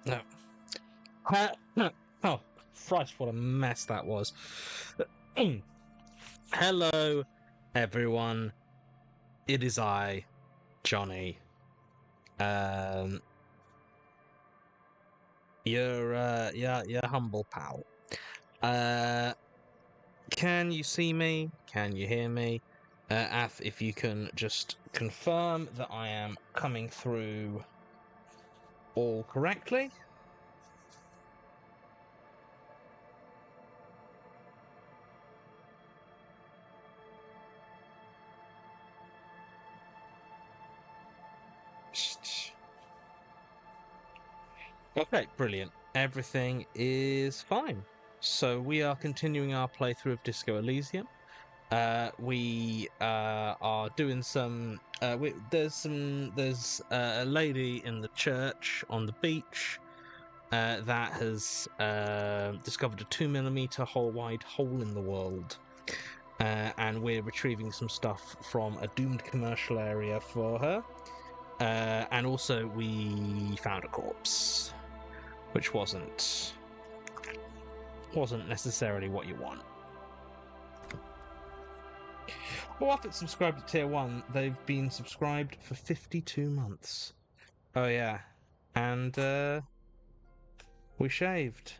No. Oh, Christ, what a mess that was. Hello, everyone. It is I, Johnny. Um, your humble pal. Uh, can you see me? Can you hear me? Af, if you can just confirm that I am coming through all correctly. Okay, brilliant. Everything is fine. So we are continuing our playthrough of Disco Elysium. We are doing some. There's a lady in the church on the beach that has discovered a 2 millimeter wide hole in the world, and we're retrieving some stuff from a doomed commercial area for her. And also, we found a corpse, which wasn't necessarily what you want. Well, after it's subscribed to Tier 1, they've been subscribed for 52 months. Oh, yeah. And, we shaved.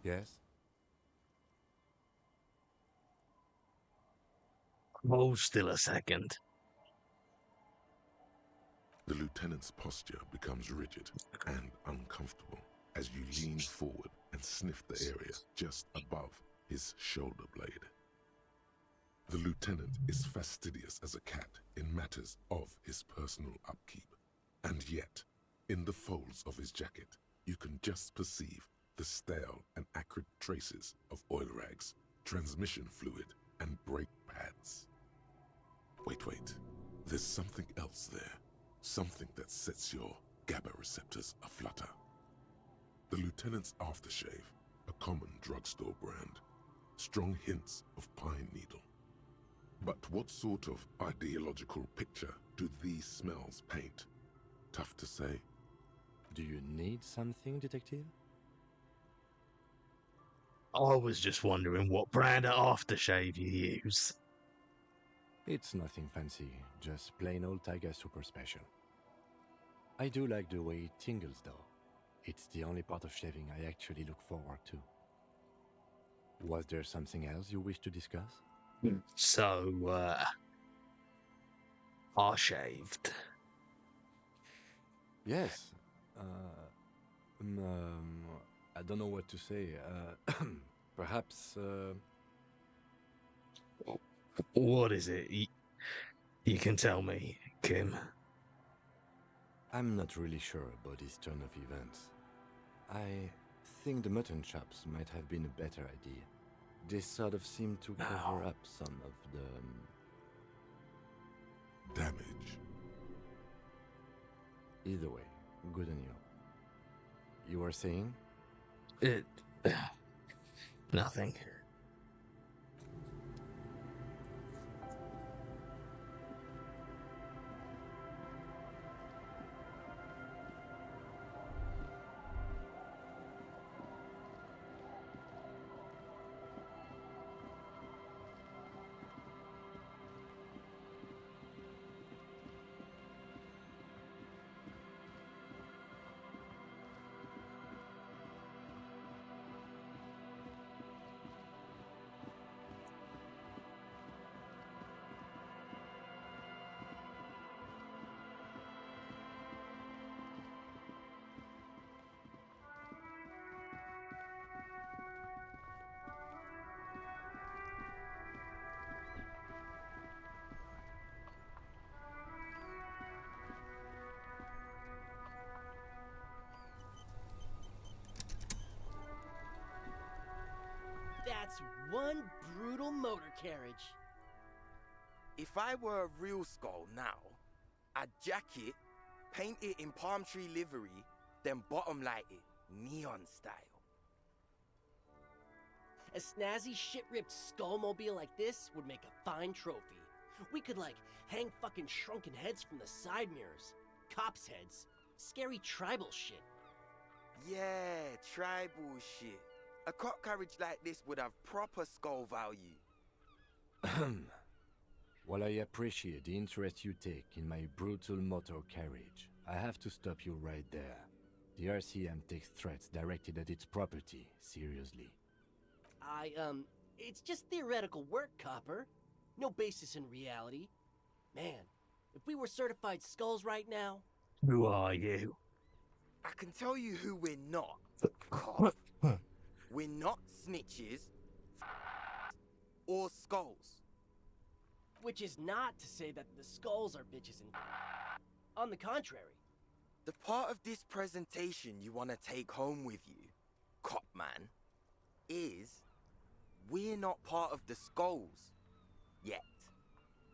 Yes? Hold still a second. The lieutenant's posture becomes rigid and uncomfortable as you lean forward and sniff the area just above his shoulder blade. The lieutenant is fastidious as a cat in matters of his personal upkeep, and yet, in the folds of his jacket, you can just perceive the stale and acrid traces of oil rags, transmission fluid, and brake pads. Wait. There's something else there. Something that sets your GABA receptors aflutter. The lieutenant's aftershave, a common drugstore brand. Strong hints of pine needle. But what sort of ideological picture do these smells paint? Tough to say. Do you need something, detective? I was just wondering what brand of aftershave you use. It's nothing fancy, just plain old Tiger Super Special. I do like the way it tingles though. It's the only part of shaving I actually look forward to. Was there something else you wish to discuss? So, I shaved. Yes. I don't know what to say. Perhaps, What is it? You can tell me, Kim. I'm not really sure about this turn of events. I think the mutton chops might have been a better idea. They sort of seem to cover up some of the... Damage. Either way, good on you. You were saying? It. Nothing. That's one brutal motor carriage. If I were a real skull now, I'd jack it, paint it in palm tree livery, then bottom light it, neon style. A snazzy shit-ripped skullmobile like this would make a fine trophy. We could, like, hang fucking shrunken heads from the side mirrors. Cops' heads. Scary tribal shit. Yeah, tribal shit. A cop carriage like this would have proper skull value. While I appreciate the interest you take in my brutal motor carriage, I have to stop you right there. The RCM takes threats directed at its property seriously. It's just theoretical work, Copper. No basis in reality. Man, if we were certified skulls right now... Who are you? I can tell you who we're not. Cop. We're not snitches or skulls. Which is not to say that the skulls are bitches and... On the contrary. The part of this presentation you want to take home with you, Cop Man, is we're not part of the skulls yet.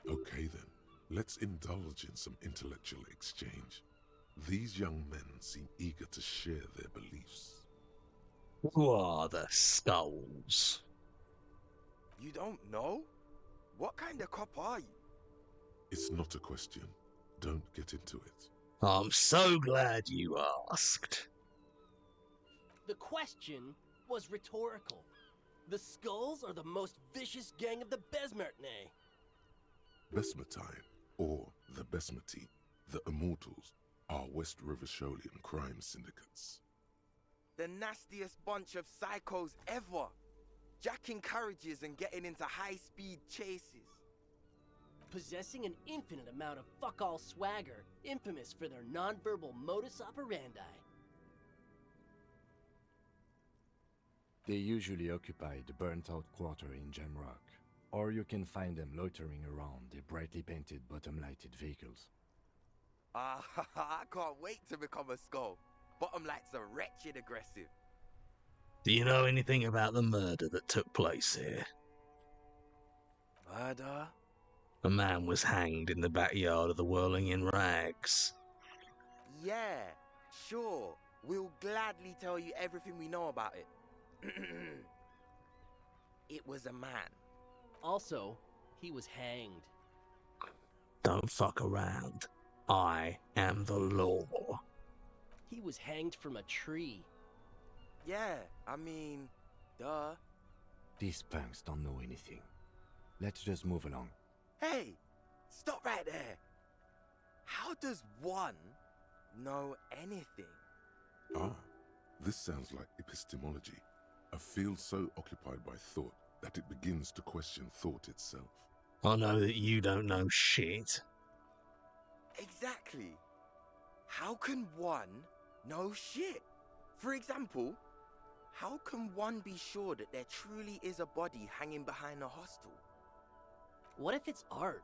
Okay then, let's indulge in some intellectual exchange. These young men seem eager to share their beliefs. Who are the skulls? You don't know? What kind of cop are you? It's not a question. Don't get into it. I'm so glad you asked. The question was rhetorical. The skulls are the most vicious gang of the Besmertne. Besmatine, or the Besmati, the Immortals, are West Riversholian crime syndicates. The nastiest bunch of psychos ever. Jacking carriages and getting into high-speed chases. Possessing an infinite amount of fuck-all swagger, infamous for their non-verbal modus operandi. They usually occupy the burnt-out quarter in Jamrock, or you can find them loitering around their brightly painted bottom-lighted vehicles. I can't wait to become a skull. Bottom lights are wretched aggressive. Do you know anything about the murder that took place here? Murder? A man was hanged in the backyard of the Whirling in Rags. Yeah, sure. We'll gladly tell you everything we know about it. It was a man. Also, he was hanged. Don't fuck around. I am the law. He was hanged from a tree. Yeah, I mean, duh. These punks don't know anything. Let's just move along. Hey, stop right there. How does one know anything? Ah, this sounds like epistemology. A field so occupied by thought that it begins to question thought itself. I know that you don't know shit. Exactly. How can one know shit? For example, how can one be sure that there truly is a body hanging behind a hostel? What if it's art?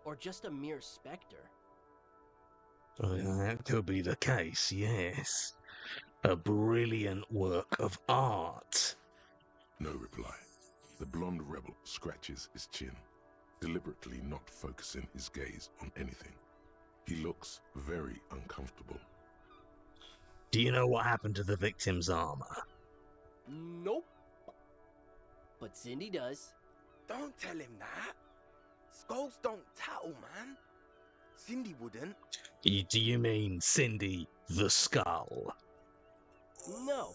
Or just a mere spectre? That could be the case, yes. A brilliant work of art. No reply. The blonde rebel scratches his chin, deliberately not focusing his gaze on anything. He looks very uncomfortable. Do you know what happened to the victim's armor? Nope. But Cindy does. Don't tell him that. Skulls don't tattle, man. Cindy wouldn't. Do you mean Cindy the Skull? No.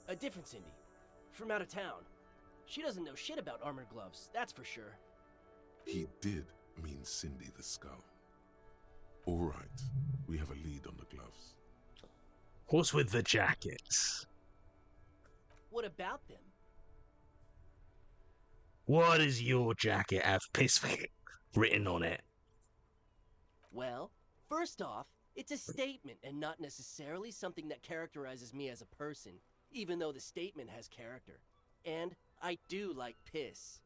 A different Cindy. From out of town. She doesn't know shit about armored gloves, that's for sure. He did mean Cindy the Skull. All right, we have a lead on the gloves. What's with the jackets? What about them? Why does your jacket have piss written on it? Well, first off, it's a statement and not necessarily something that characterizes me as a person, even though the statement has character. And I do like piss.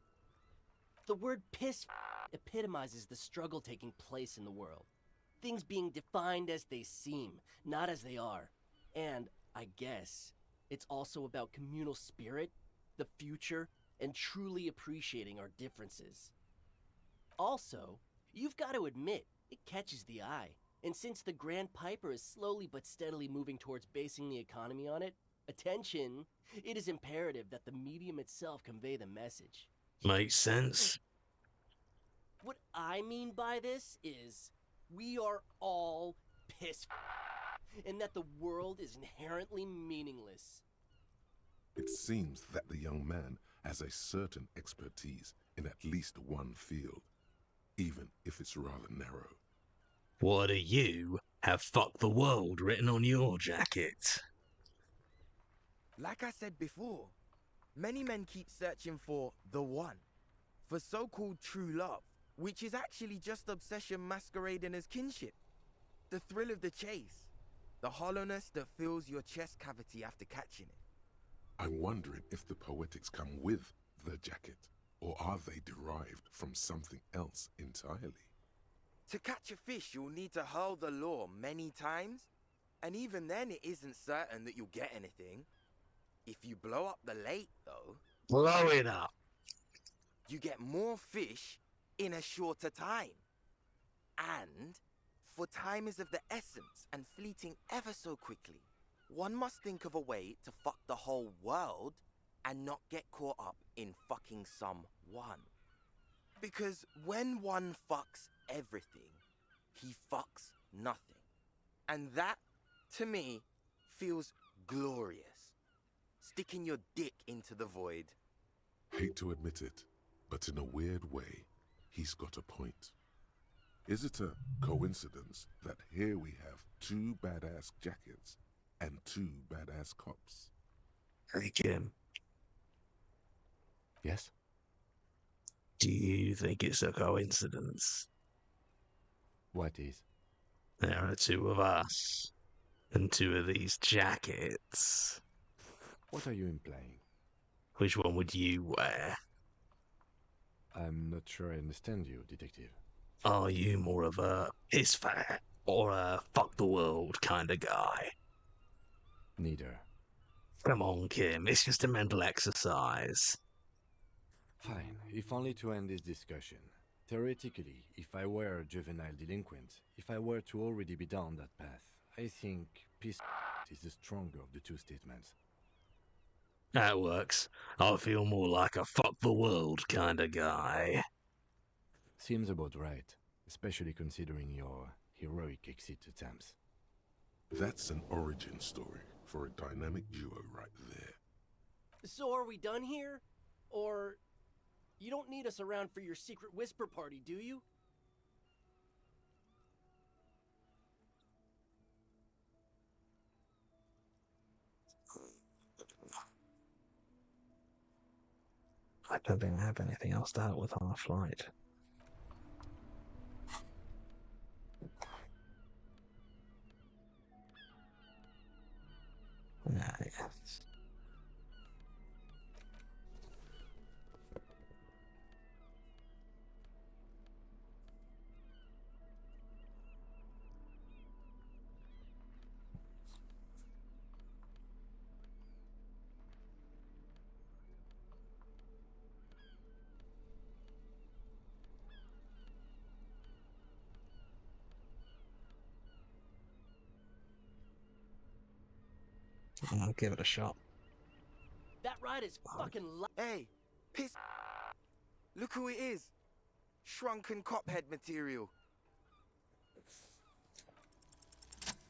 The word piss epitomizes the struggle taking place in the world. Things being defined as they seem, not as they are. And, I guess, it's also about communal spirit, the future, and truly appreciating our differences. Also, you've got to admit, it catches the eye. And since the Grand Piper is slowly but steadily moving towards basing the economy on it, attention, it is imperative that the medium itself convey the message. Makes sense. What I mean by this is, we are all piss and that the world is inherently meaningless. It seems that the young man has a certain expertise in at least one field, even if it's rather narrow. Why do you have "fuck the world" written on your jacket? Like I said before, many men keep searching for the one, for so-called true love, which is actually just obsession masquerading as kinship. The thrill of the chase, the hollowness that fills your chest cavity after catching it. I'm wondering if the poetics come with the jacket, or are they derived from something else entirely? To catch a fish, you'll need to hurl the lure many times, and even then it isn't certain that you'll get anything. If you blow up the lake, though, Blow it up. you get more fish in a shorter time. And, for time is of the essence and fleeting ever so quickly, one must think of a way to fuck the whole world and not get caught up in fucking someone. Because when one fucks everything, he fucks nothing. And that, to me, feels glorious. Sticking your dick into the void. Hate to admit it, but in a weird way, he's got a point. Is it a coincidence that here we have two badass jackets and two badass cops? Hey, Jim, Yes? do you think it's a coincidence? What is? There are two of us, and two of these jackets. What are you implying? Which one would you wear? I'm not sure I understand you, detective. Are you more of a piss fat or a fuck the world kind of guy? Neither. Come on, Kim, it's just a mental exercise. Fine, if only to end this discussion. Theoretically, if I were a juvenile delinquent, if I were to already be down that path, I think piss is the stronger of the two statements. That works. I feel more like a fuck the world kind of guy. Seems about right, especially considering your heroic exit attempts. That's an origin story for a dynamic duo right there. So are we done here? Or you don't need us around for your secret whisper party, do you? I don't think I have anything else to help with our flight. Yes. I'll give it a shot. That ride is fucking Hey, piss. Look who it is. Shrunken cophead material.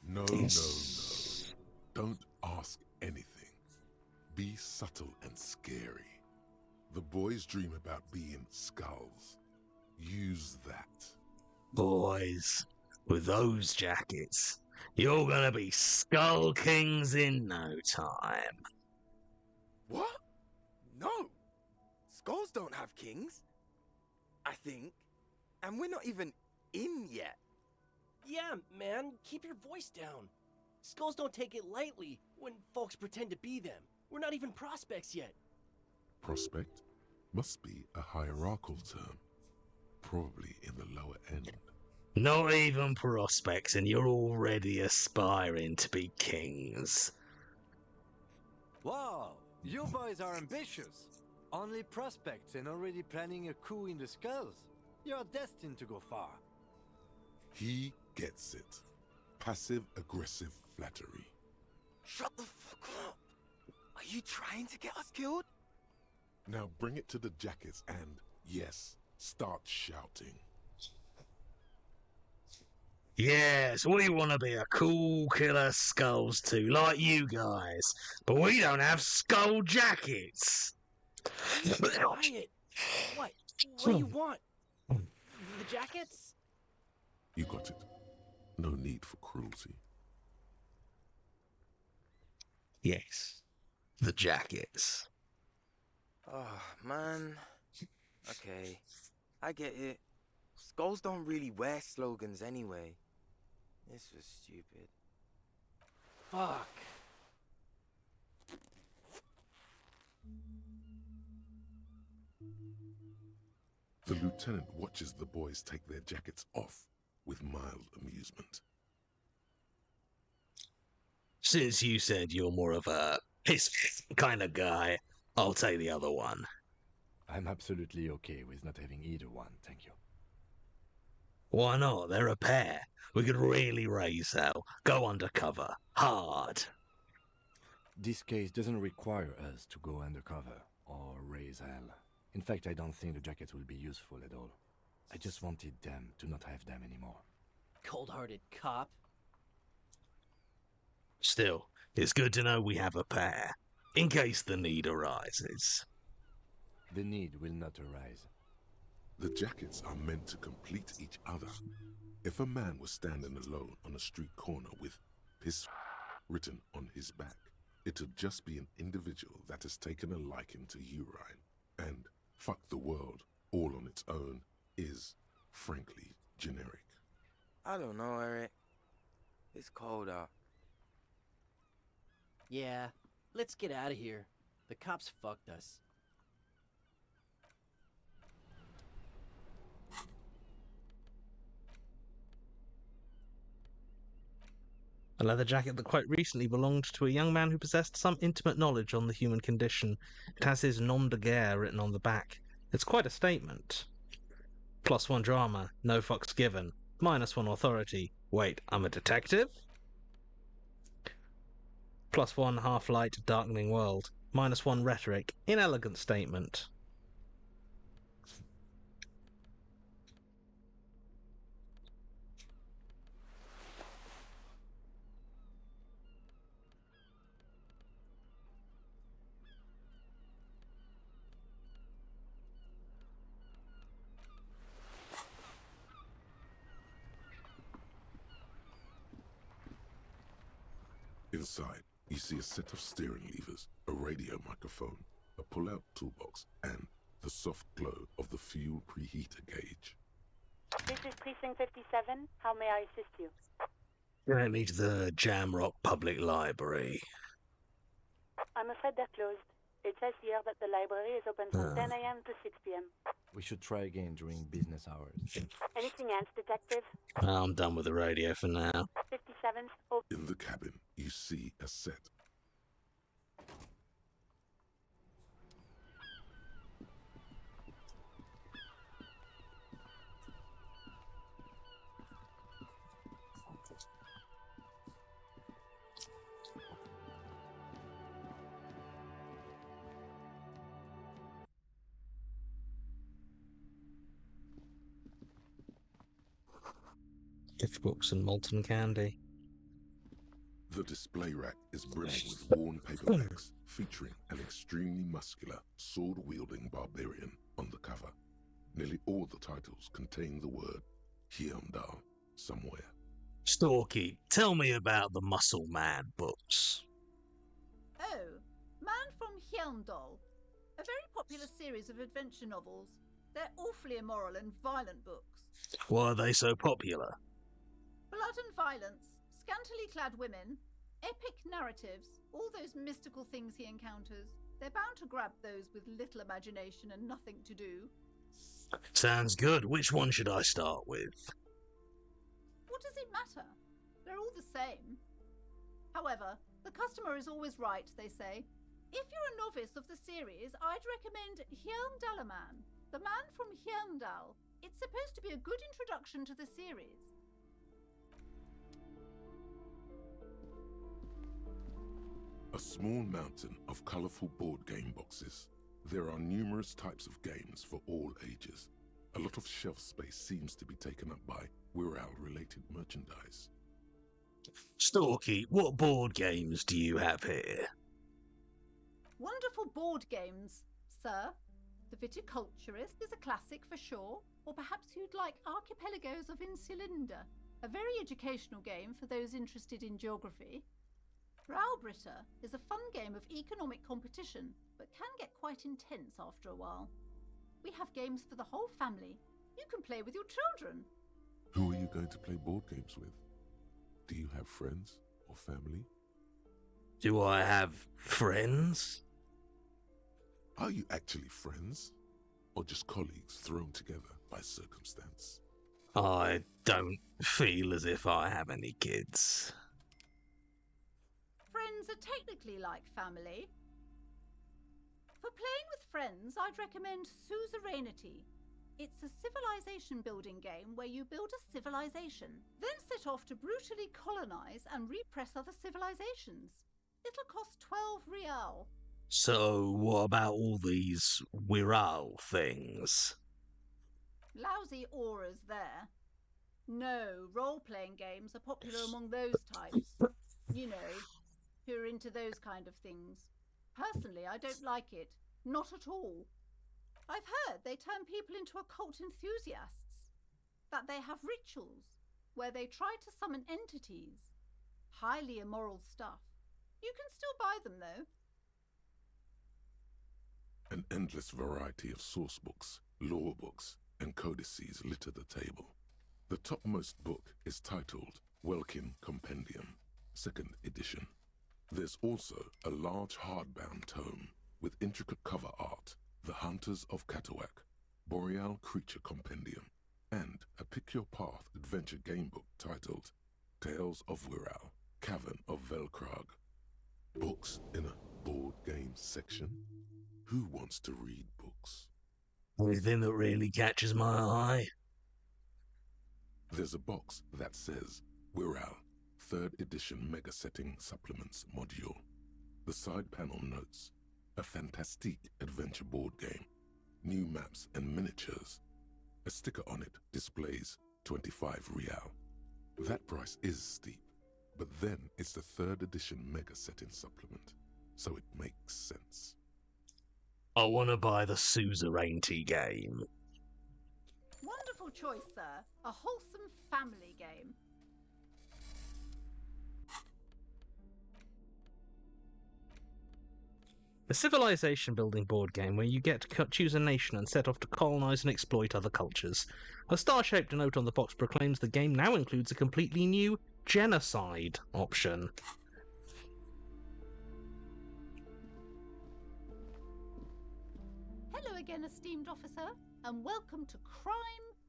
No, no, no. Don't ask anything. Be subtle and scary. The boys dream about being skulls. Use that. Boys, with those jackets, you're gonna be Skull Kings in no time. What? No. Skulls don't have kings. I think. And we're not even in yet. Yeah, man, keep your voice down. Skulls don't take it lightly when folks pretend to be them. We're not even prospects yet. Prospect must be a hierarchical term. Probably in the lower end. Not even prospects, and you're already aspiring to be kings. Wow, you boys are ambitious. Only prospects and already planning a coup in the skulls. You're destined to go far. He gets it. Passive-aggressive flattery. Shut the fuck up. Are you trying to get us killed? Now bring it to the jackets and, yes, start shouting. Yes, we want to be a cool killer skulls too, like you guys. But we don't have skull jackets. Be quiet. What? What do you want? The jackets? You got it. No need for cruelty. Yes, the jackets. Oh, man. Okay, I get it. Skulls don't really wear slogans anyway. This was stupid. Fuck. The lieutenant watches the boys take their jackets off with mild amusement. Since you said you're more of a piss kind of guy, I'll take the other one. I'm absolutely okay with not having either one, thank you. Why not? They're a pair. We could really raise hell. Go undercover. Hard. This case doesn't require us to go undercover or raise hell. In fact, I don't think the jackets will be useful at all. I just wanted them to not have them anymore. Cold-hearted cop. Still, it's good to know we have a pair, in case the need arises. The need will not arise. The jackets are meant to complete each other. If a man was standing alone on a street corner with piss written on his back, it'd just be an individual that has taken a liking to urine. And fuck the world, all on its own, is, frankly, generic. I don't know, Eric. It's cold out. Yeah, let's get out of here. The cops fucked us. A leather jacket that quite recently belonged to a young man who possessed some intimate knowledge on the human condition. It has his nom de guerre written on the back. It's quite a statement. +1 drama, no fucks given. -1 authority. Wait, I'm a detective? +1 half-light, darkening world. -1 rhetoric, inelegant statement. Inside, you see a set of steering levers, a radio microphone, a pull-out toolbox, and the soft glow of the fuel preheater gauge. This is Precinct 57. How may I assist you? Get me to the Jamrock Public Library. I'm afraid they're closed. It says here that the library is open from 10 a.m. to 6 p.m. We should try again during business hours. Anything else, Detective? I'm done with the radio for now. 57th. Oh, In the cabin, you see a set. Gift books and molten candy. The display rack is brimming with worn paperbacks featuring an extremely muscular, sword-wielding barbarian on the cover. Nearly all the titles contain the word Hyundai somewhere. Storky, tell me about the Muscle Man books. Oh, Man from Hyundai. A very popular series of adventure novels. They're awfully immoral and violent books. Why are they so popular? Blood and violence, scantily clad women, epic narratives, all those mystical things he encounters. They're bound to grab those with little imagination and nothing to do. Sounds good. Which one should I start with? What does it matter? They're all the same. However, the customer is always right, they say. If you're a novice of the series, I'd recommend Hyundalaman, the man from Hyundal. It's supposed to be a good introduction to the series. A small mountain of colorful board game boxes. There are numerous types of games for all ages. A lot of shelf space seems to be taken up by Wirral-related merchandise. Storky, what board games do you have here? Wonderful board games, sir. The Viticulturist is a classic for sure, or perhaps you'd like Archipelagos of Insulinda, a very educational game for those interested in geography. Browbritter is a fun game of economic competition, but can get quite intense after a while. We have games for the whole family. You can play with your children. Who are you going to play board games with? Do you have friends or family? Do I have friends? Are you actually friends? Or just colleagues thrown together by circumstance? I don't feel as if I have any kids. Friends are technically like family. For playing with friends, I'd recommend Suzerainty. It's a civilization building game where you build a civilization, then set off to brutally colonize and repress other civilizations. It'll cost 12 real. So, what about all these Wirral things? Lousy auras there. No, role-playing games are popular among those types. You know, who are into those kind of things. Personally, I don't like it. Not at all. I've heard they turn people into occult enthusiasts. That they have rituals where they try to summon entities. Highly immoral stuff. You can still buy them, though. An endless variety of source books, lore books, and codices litter the table. The topmost book is titled Welkin Compendium, 2nd edition. There's also a large hardbound tome with intricate cover art, The Hunters of Katawak, Boreal Creature Compendium, and a Pick-Your-Path adventure game book titled Tales of Wirral, Cavern of Velkrag. Books in a board game section? Who wants to read books? Anything that really catches my eye? There's a box that says Wirral, 3rd edition Mega Setting Supplements Module. The side panel notes, a fantastique adventure board game, new maps and miniatures. A sticker on it displays 25 real. That price is steep, but then it's the 3rd edition Mega Setting Supplement, so it makes sense. I want to buy the Suzerainty game. Wonderful choice, sir. A wholesome family game. A civilization building board game where you get to choose a nation and set off to colonize and exploit other cultures. A star-shaped note on the box proclaims the game now includes a completely new genocide option. Hello again, esteemed officer, and welcome to Crime,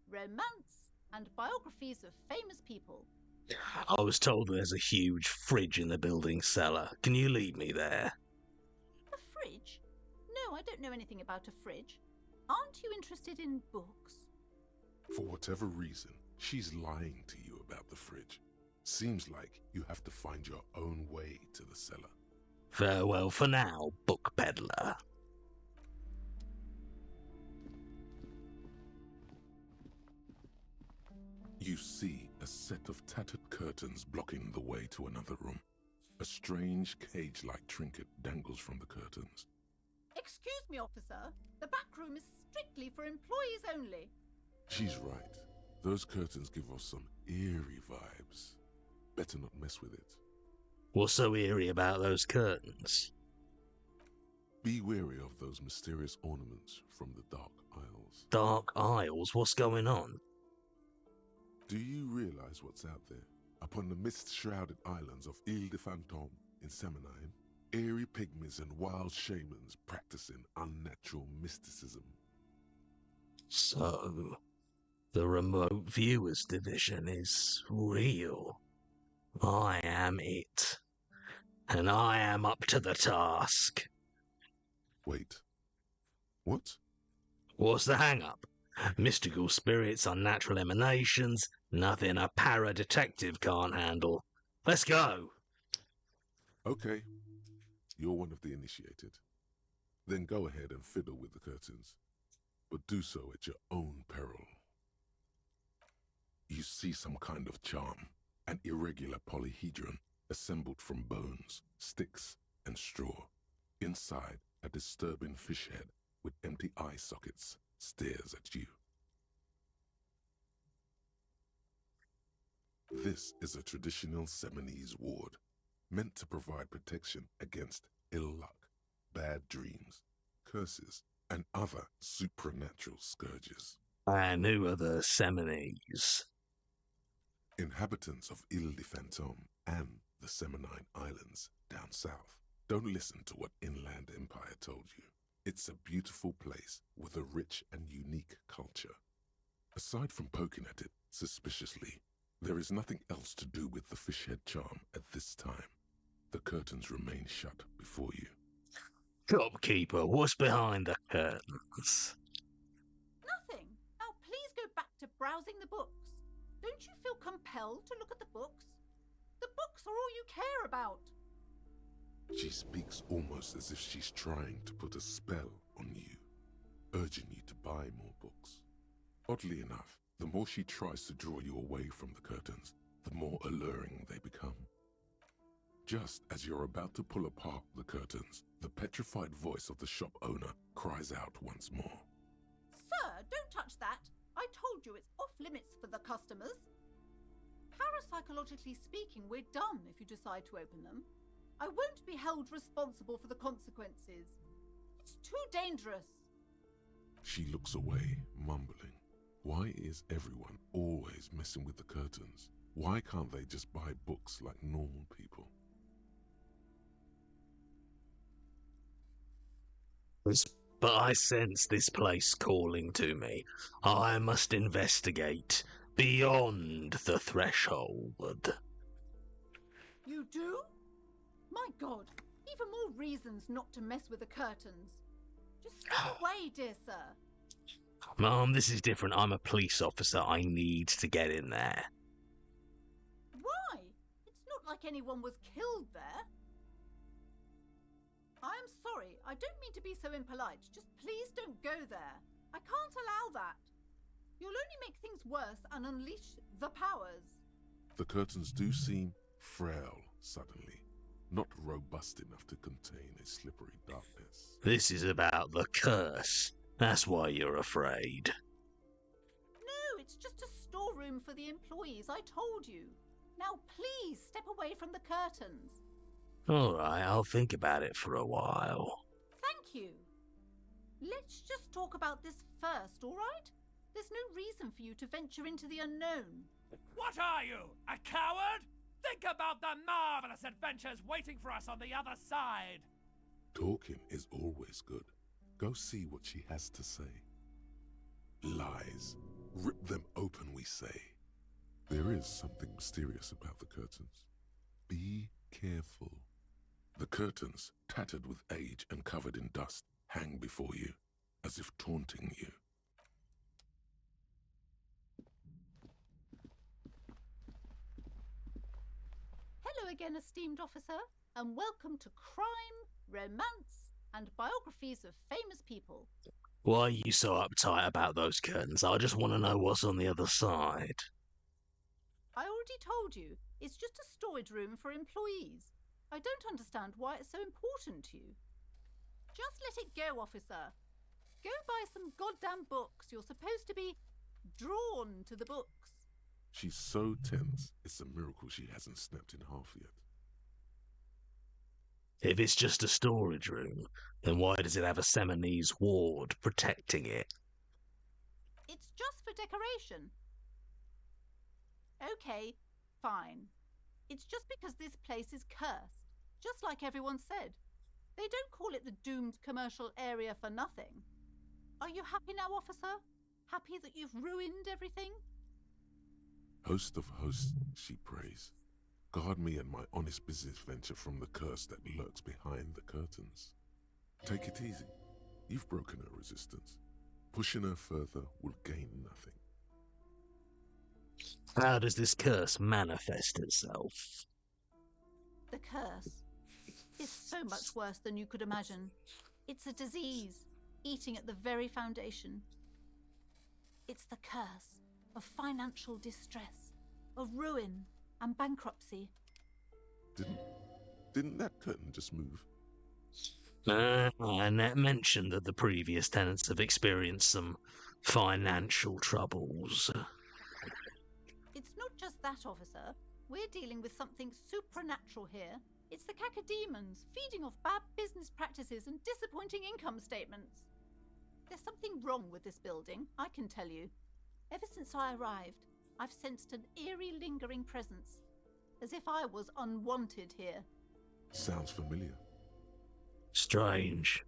Romance, and Biographies of Famous People. I was told there's a huge fridge in the building cellar. Can you lead me there? A fridge? No, I don't know anything about a fridge. Aren't you interested in books? For whatever reason, she's lying to you about the fridge. Seems like you have to find your own way to the cellar. Farewell for now, book peddler. You see a a set of tattered curtains blocking the way to another room. A strange cage-like trinket dangles from the curtains. Excuse me, officer. The back room is strictly for employees only. She's right. Those curtains give off some eerie vibes. Better not mess with it. What's so eerie about those curtains? Be wary of those mysterious ornaments from the Dark Isles. Dark Isles? What's going on? Do you realize what's out there? Upon the mist-shrouded islands of Ile de Fantôme in Seminine, eerie pygmies and wild shamans practicing unnatural mysticism. So, the remote viewers division is real. I am it. And I am up to the task. Wait. What? What's the hang-up? Mystical spirits, unnatural emanations, nothing a para-detective can't handle. Let's go! Okay. You're one of the initiated. Then go ahead and fiddle with the curtains. But do so at your own peril. You see some kind of charm. An irregular polyhedron assembled from bones, sticks, and straw. Inside, a disturbing fish head with empty eye sockets stares at you. This is a traditional Seminese ward, meant to provide protection against ill luck, bad dreams, curses, and other supernatural scourges. And who are the Seminese? Inhabitants of Ile de Fantôme and the Seminine Islands down south. Don't listen to what Inland Empire told you. It's a beautiful place with a rich and unique culture. Aside from poking at it suspiciously, there is nothing else to do with the fishhead charm at this time. The curtains remain shut before you. Shopkeeper, what's behind the curtains? Nothing. Now please go back to browsing the books. Don't you feel compelled to look at the books? The books are all you care about. She speaks almost as if she's trying to put a spell on you, urging you to buy more books. Oddly enough, the more she tries to draw you away from the curtains, the more alluring they become. Just as you're about to pull apart the curtains, the petrified voice of the shop owner cries out once more. Sir, don't touch that. I told you it's off limits for the customers. Parapsychologically speaking, we're done if you decide to open them. I won't be held responsible for the consequences. It's too dangerous. She looks away, mumbling. Why is everyone always messing with the curtains? Why can't they just buy books like normal people? But I sense this place calling to me. I must investigate beyond the threshold. You do? My God, even more reasons not to mess with the curtains. Just step away, dear sir. Mom, this is different. I'm a police officer. I need to get in there. Why? It's not like anyone was killed there. I am sorry. I don't mean to be so impolite. Just please don't go there. I can't allow that. You'll only make things worse and unleash the powers. The curtains do seem frail suddenly, not robust enough to contain a slippery darkness. This is about the curse. That's why you're afraid. No, it's just a storeroom for the employees, I told you. Now please step away from the curtains. Alright, I'll think about it for a while. Thank you. Let's just talk about this first, all right? There's no reason for you to venture into the unknown. What are you, a coward? Think about the marvelous adventures waiting for us on the other side. Talking is always good. Go see what she has to say. Lies. Rip them open, we say. There is something mysterious about the curtains. Be careful. The curtains, tattered with age and covered in dust, hang before you, as if taunting you. Hello again, esteemed officer, and welcome to Crime, Romance, and Biographies of Famous People. Why are you so uptight about those curtains? I just want to know what's on the other side. I already told you, it's just a storage room for employees. I don't understand why it's so important to you. Just let it go, officer. Go buy some goddamn books. You're supposed to be drawn to the books. She's so tense, it's a miracle she hasn't snapped in half yet. If it's just a storage room, then why does it have a Seminese ward protecting it? It's just for decoration. Okay, fine. It's just because this place is cursed, just like everyone said. They don't call it the doomed commercial area for nothing. Are you happy now, officer? Happy that you've ruined everything? Host of hosts, she prays. Guard me and my honest business venture from the curse that lurks behind the curtains. Take it easy. You've broken her resistance. Pushing her further will gain nothing. How does this curse manifest itself? The curse is so much worse than you could imagine. It's a disease, eating at the very foundation. It's the curse of financial distress, of ruin and bankruptcy. Didn't that curtain just move? Annette mentioned that the previous tenants have experienced some financial troubles. It's not just that, officer. We're dealing with something supernatural here. It's the cacodemons feeding off bad business practices and disappointing income statements. There's something wrong with this building, I can tell you. Ever since I arrived, I've sensed an eerie lingering presence, as if I was unwanted here. Sounds familiar. Strange.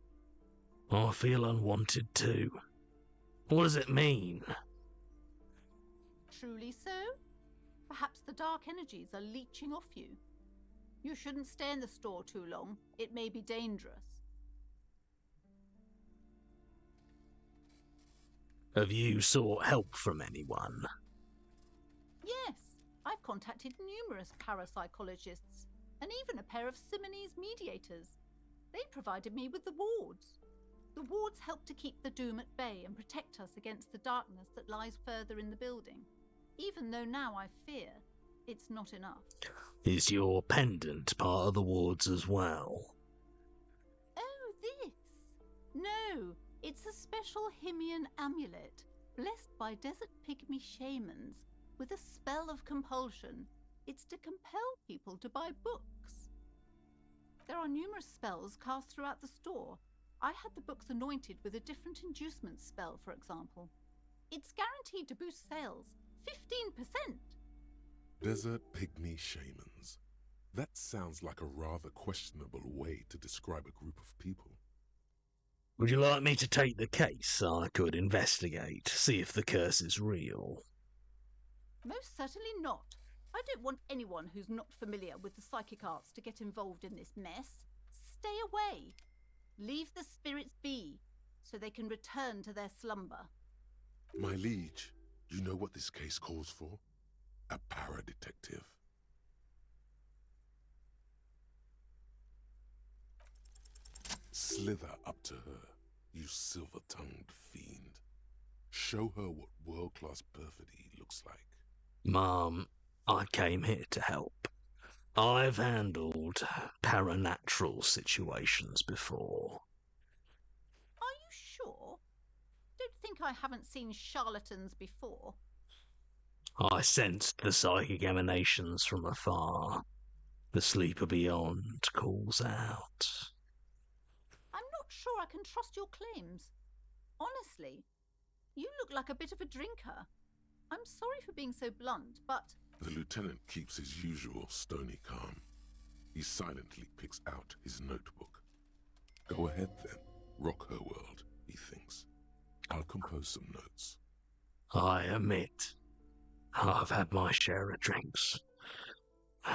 I feel unwanted too. What does it mean? Truly so? Perhaps the dark energies are leeching off you. You shouldn't stay in the store too long. It may be dangerous. Have you sought help from anyone? Yes, I've contacted numerous parapsychologists and even a pair of Simonese mediators. They provided me with the wards. The wards help to keep the doom at bay and protect us against the darkness that lies further in the building. Even though now I fear it's not enough. Is your pendant part of the wards as well? Oh, this? No, it's a special Himian amulet, blessed by desert pygmy shamans, with a spell of compulsion. It's to compel people to buy books. There are numerous spells cast throughout the store. I had the books anointed with a different inducement spell, for example. It's guaranteed to boost sales 15%. Desert pygmy shamans. That sounds like a rather questionable way to describe a group of people. Would you like me to take the case so I could investigate, see if the curse is real? Most certainly not. I don't want anyone who's not familiar with the psychic arts to get involved in this mess. Stay away. Leave the spirits be, so they can return to their slumber. My liege, you know what this case calls for? A para-detective. Slither up to her, you silver-tongued fiend. Show her what world-class perfidy looks like. Mum, I came here to help. I've handled paranatural situations before. Are you sure? Don't think I haven't seen charlatans before. I sensed the psychic emanations from afar. The sleeper beyond calls out. I'm not sure I can trust your claims. Honestly, you look like a bit of a drinker. I'm sorry for being so blunt, but... The lieutenant keeps his usual stony calm. He silently picks out his notebook. Go ahead then, rock her world, he thinks. I'll compose some notes. I admit, I've had my share of drinks,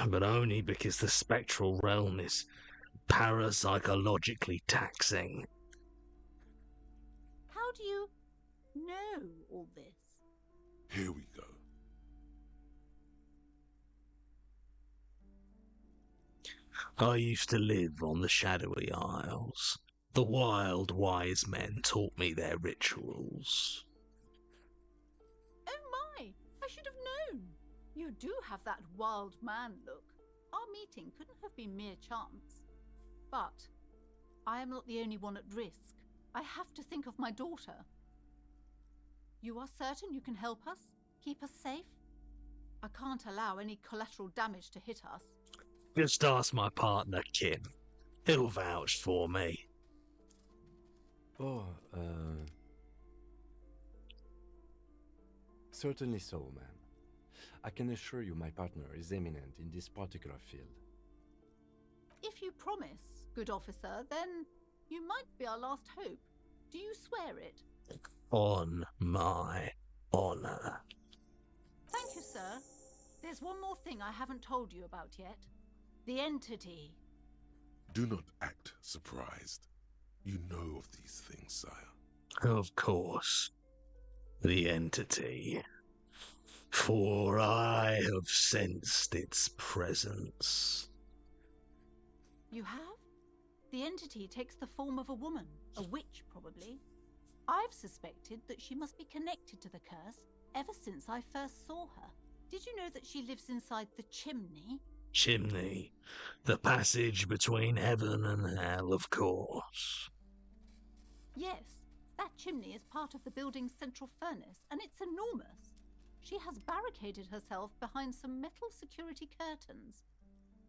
but only because the spectral realm is parapsychologically taxing. How do you know all this? Here we go. I used to live on the shadowy isles. The wild wise men taught me their rituals. Oh my! I should have known! You do have that wild man look. Our meeting couldn't have been mere chance. But I am not the only one at risk. I have to think of my daughter. You are certain you can help us? Keep us safe? I can't allow any collateral damage to hit us. Just ask my partner, Kim. He'll vouch for me. Oh, certainly so, ma'am. I can assure you my partner is eminent in this particular field. If you promise, good officer, then you might be our last hope. Do you swear it? On my honor. Thank you, sir. There's one more thing I haven't told you about yet. The entity. Do not act surprised. You know of these things, sire. Of course. The entity. For I have sensed its presence. You have? The entity takes the form of a woman, a witch probably. I've suspected that she must be connected to the curse ever since I first saw her. Did you know that she lives inside the chimney? Chimney. The passage between heaven and hell, of course. Yes, that chimney is part of the building's central furnace, and it's enormous. She has barricaded herself behind some metal security curtains.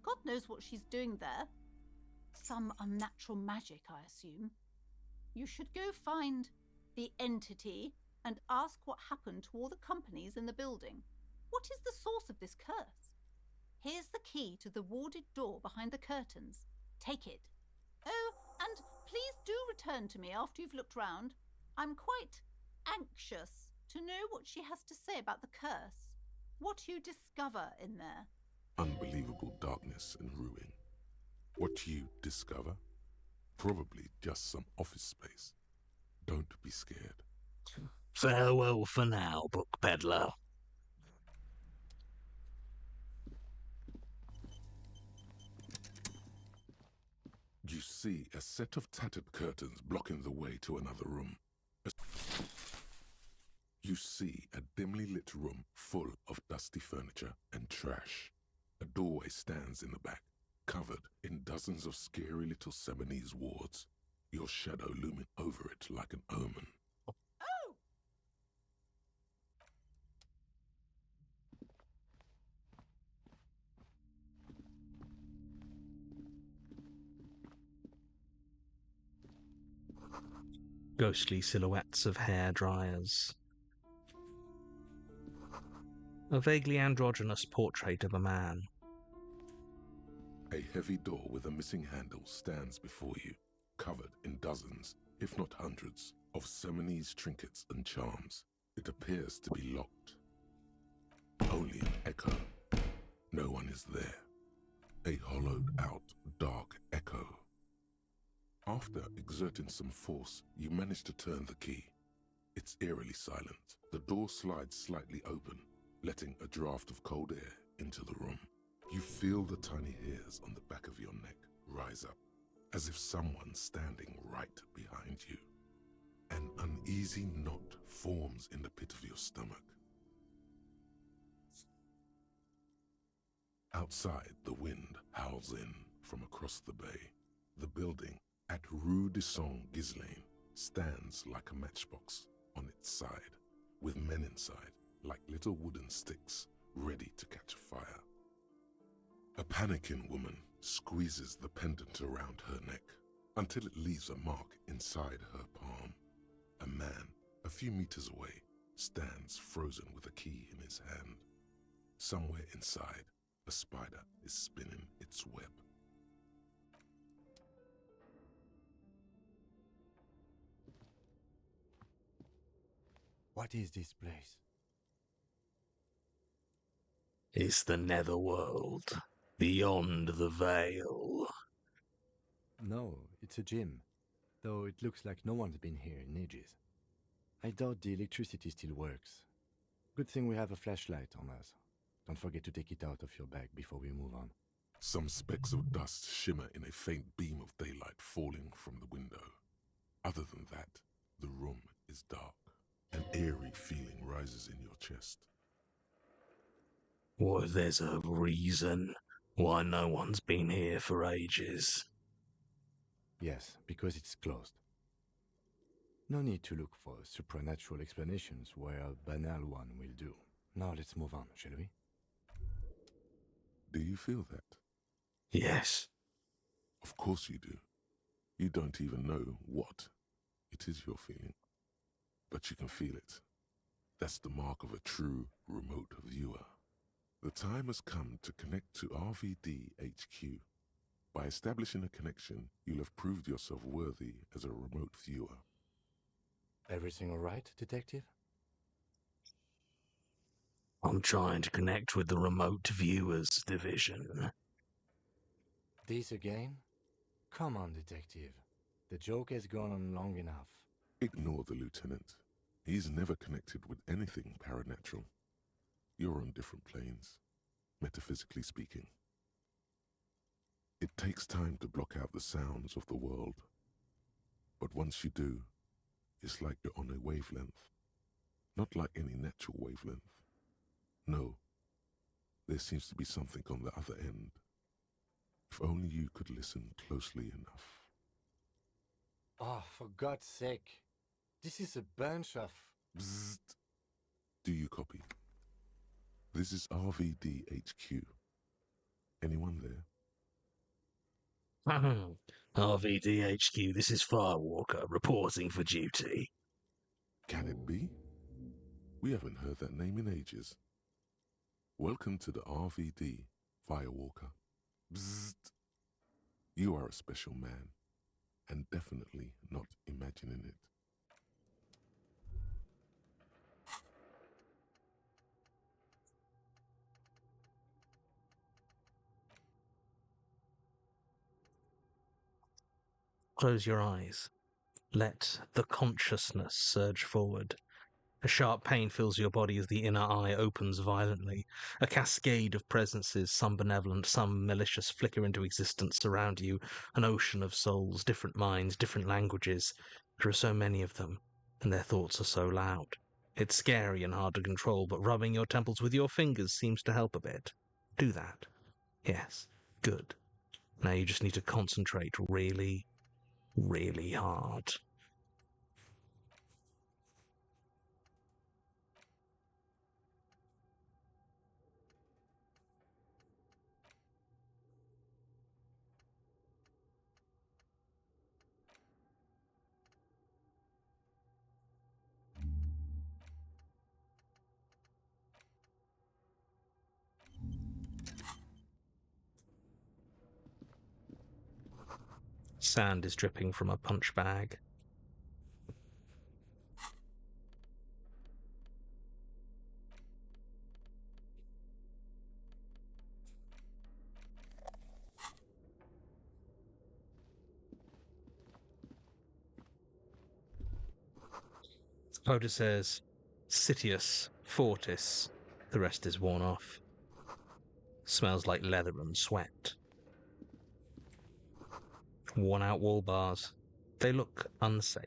God knows what she's doing there. Some unnatural magic, I assume. You should go find the entity and ask what happened to all the companies in the building. What is the source of this curse? Here's the key to the warded door behind the curtains. Take it. Oh, and please do return to me after you've looked round. I'm quite anxious to know what she has to say about the curse. What you discover in there. Unbelievable darkness and ruin. What you discover? Probably just some office space. Don't be scared. Farewell for now, book peddler. You see a set of tattered curtains blocking the way to another room. You see a dimly lit room full of dusty furniture and trash. A doorway stands in the back, covered in dozens of scary little Seminese wards, your shadow looming over it like an omen. Oh! Ghostly silhouettes of hair dryers. A vaguely androgynous portrait of a man. A heavy door with a missing handle stands before you, covered in dozens, if not hundreds, of Seminese trinkets and charms. It appears to be locked. Only an echo. No one is there. A hollowed-out, dark echo. After exerting some force, you manage to turn the key. It's eerily silent. The door slides slightly open, letting a draft of cold air into the room. You feel the tiny hairs on the back of your neck rise up, as if someone's standing right behind you. An uneasy knot forms in the pit of your stomach. Outside, the wind howls in from across the bay. The building at Rue de Saint-Ghislain stands like a matchbox on its side, with men inside like little wooden sticks ready to catch fire. A panicking woman squeezes the pendant around her neck until it leaves a mark inside her palm. A man, a few meters away, stands frozen with a key in his hand. Somewhere inside, a spider is spinning its web. What is this place? It's the netherworld, beyond the veil. No, it's a gym. Though it looks like no one's been here in ages. I doubt the electricity still works. Good thing we have a flashlight on us. Don't forget to take it out of your bag before we move on. Some specks of dust shimmer in a faint beam of daylight falling from the window. Other than that, the room is dark. An eerie feeling rises in your chest. What if there's a reason why no one's been here for ages? Yes, because it's closed. No need to look for supernatural explanations where a banal one will do. Now let's move on, shall we? Do you feel that? Yes. Of course you do. You don't even know what it is you're feeling. But you can feel it. That's the mark of a true remote viewer. The time has come to connect to RVD HQ. By establishing a connection, you'll have proved yourself worthy as a remote viewer. Everything all right, detective? I'm trying to connect with the remote viewers division. This again? Come on, detective. The joke has gone on long enough. Ignore the lieutenant. He's never connected with anything paranatural. You're on different planes, metaphysically speaking. It takes time to block out the sounds of the world. But once you do, it's like you're on a wavelength. Not like any natural wavelength. No, there seems to be something on the other end. If only you could listen closely enough. Oh, for God's sake. This is a bunch of... Bzzzt. Do you copy? This is RVD HQ. Anyone there? RVDHQ, this is Firewalker, reporting for duty. Can it be? We haven't heard that name in ages. Welcome to the RVD, Firewalker. Bzzzt. You are a special man, and definitely not imagining it. Close your eyes. Let the consciousness surge forward. A sharp pain fills your body as the inner eye opens violently. A cascade of presences, some benevolent, some malicious, flicker into existence around you. An ocean of souls, different minds, different languages. There are so many of them, and their thoughts are so loud. It's scary and hard to control, but rubbing your temples with your fingers seems to help a bit. Do that. Yes, good. Now you just need to concentrate really, really hard. Sand is dripping from a punch bag. Coda says, Citius Fortis. The rest is worn off. Smells like leather and sweat. Worn out wall bars. They look unsafe.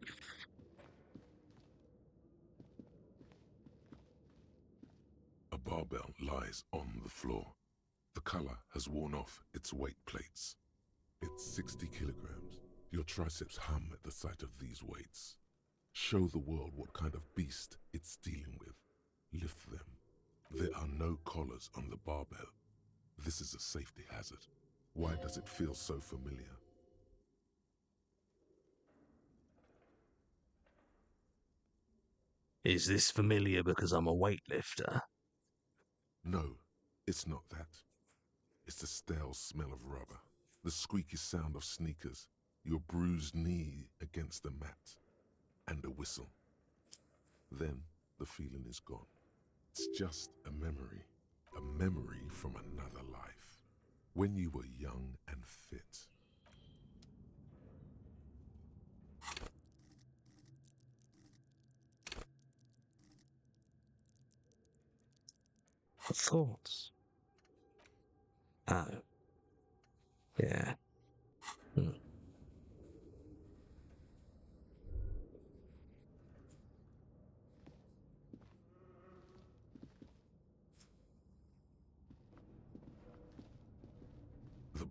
A barbell lies on the floor. The color has worn off its weight plates. It's 60 kilograms. Your triceps hum at the sight of these weights. Show the world what kind of beast it's dealing with. Lift them. There are no collars on the barbell. This is a safety hazard. Why does it feel so familiar? Is this familiar because I'm a weightlifter? No, it's not that. It's the stale smell of rubber, the squeaky sound of sneakers, your bruised knee against the mat, and a whistle. Then the feeling is gone. It's just a memory from another life, when you were young and fit. Thoughts? Oh. Yeah. Hmm.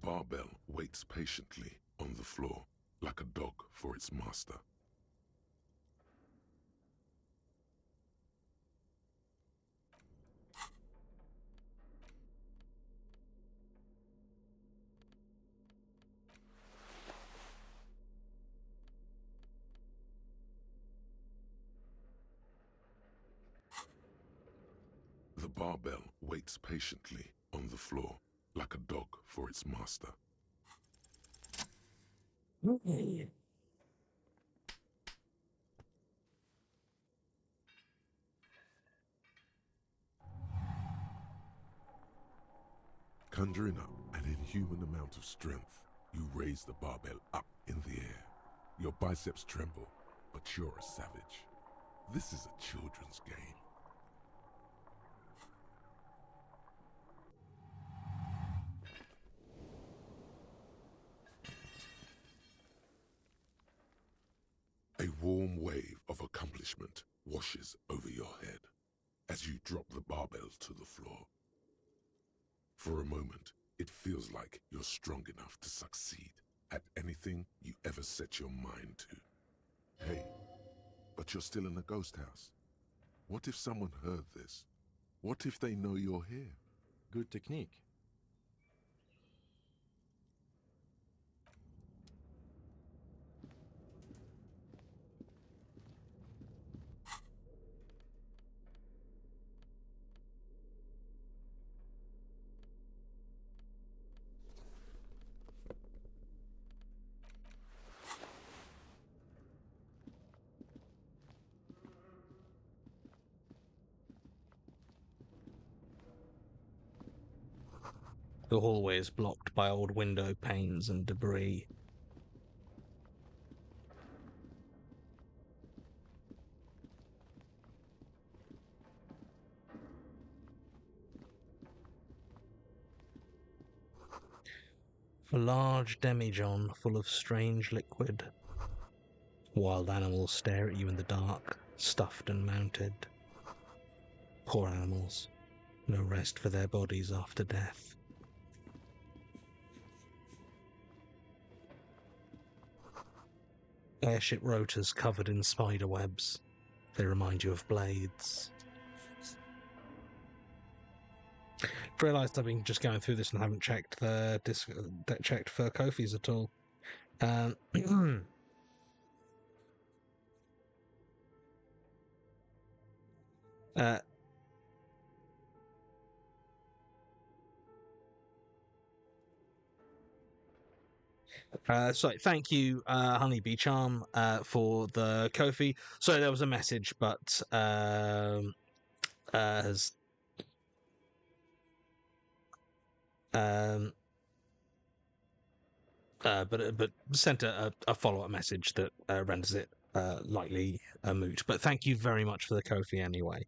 barbell waits patiently on the floor, like a dog for its master. The barbell waits patiently on the floor, like a dog for its master. Conjuring up an inhuman amount of strength, you raise the barbell up in the air. Your biceps tremble, but you're a savage. This is a children's game. A warm wave of accomplishment washes over your head as you drop the barbell to the floor. For a moment, it feels like you're strong enough to succeed at anything you ever set your mind to. Hey, but you're still in a ghost house. What if someone heard this? What if they know you're here? Good technique. The hallway is blocked by old window panes and debris. A large demijohn full of strange liquid. Wild animals stare at you in the dark, stuffed and mounted. Poor animals. No rest for their bodies after death. Airship rotors covered in spider webs. They remind you of blades. I've realised I've been just going through this and haven't checked the checked for Kofi's at all. So thank you, Honeybee Charm, for the Kofi. So there was a message, but has but sent a follow-up message that renders it likely a moot. But thank you very much for the Kofi anyway.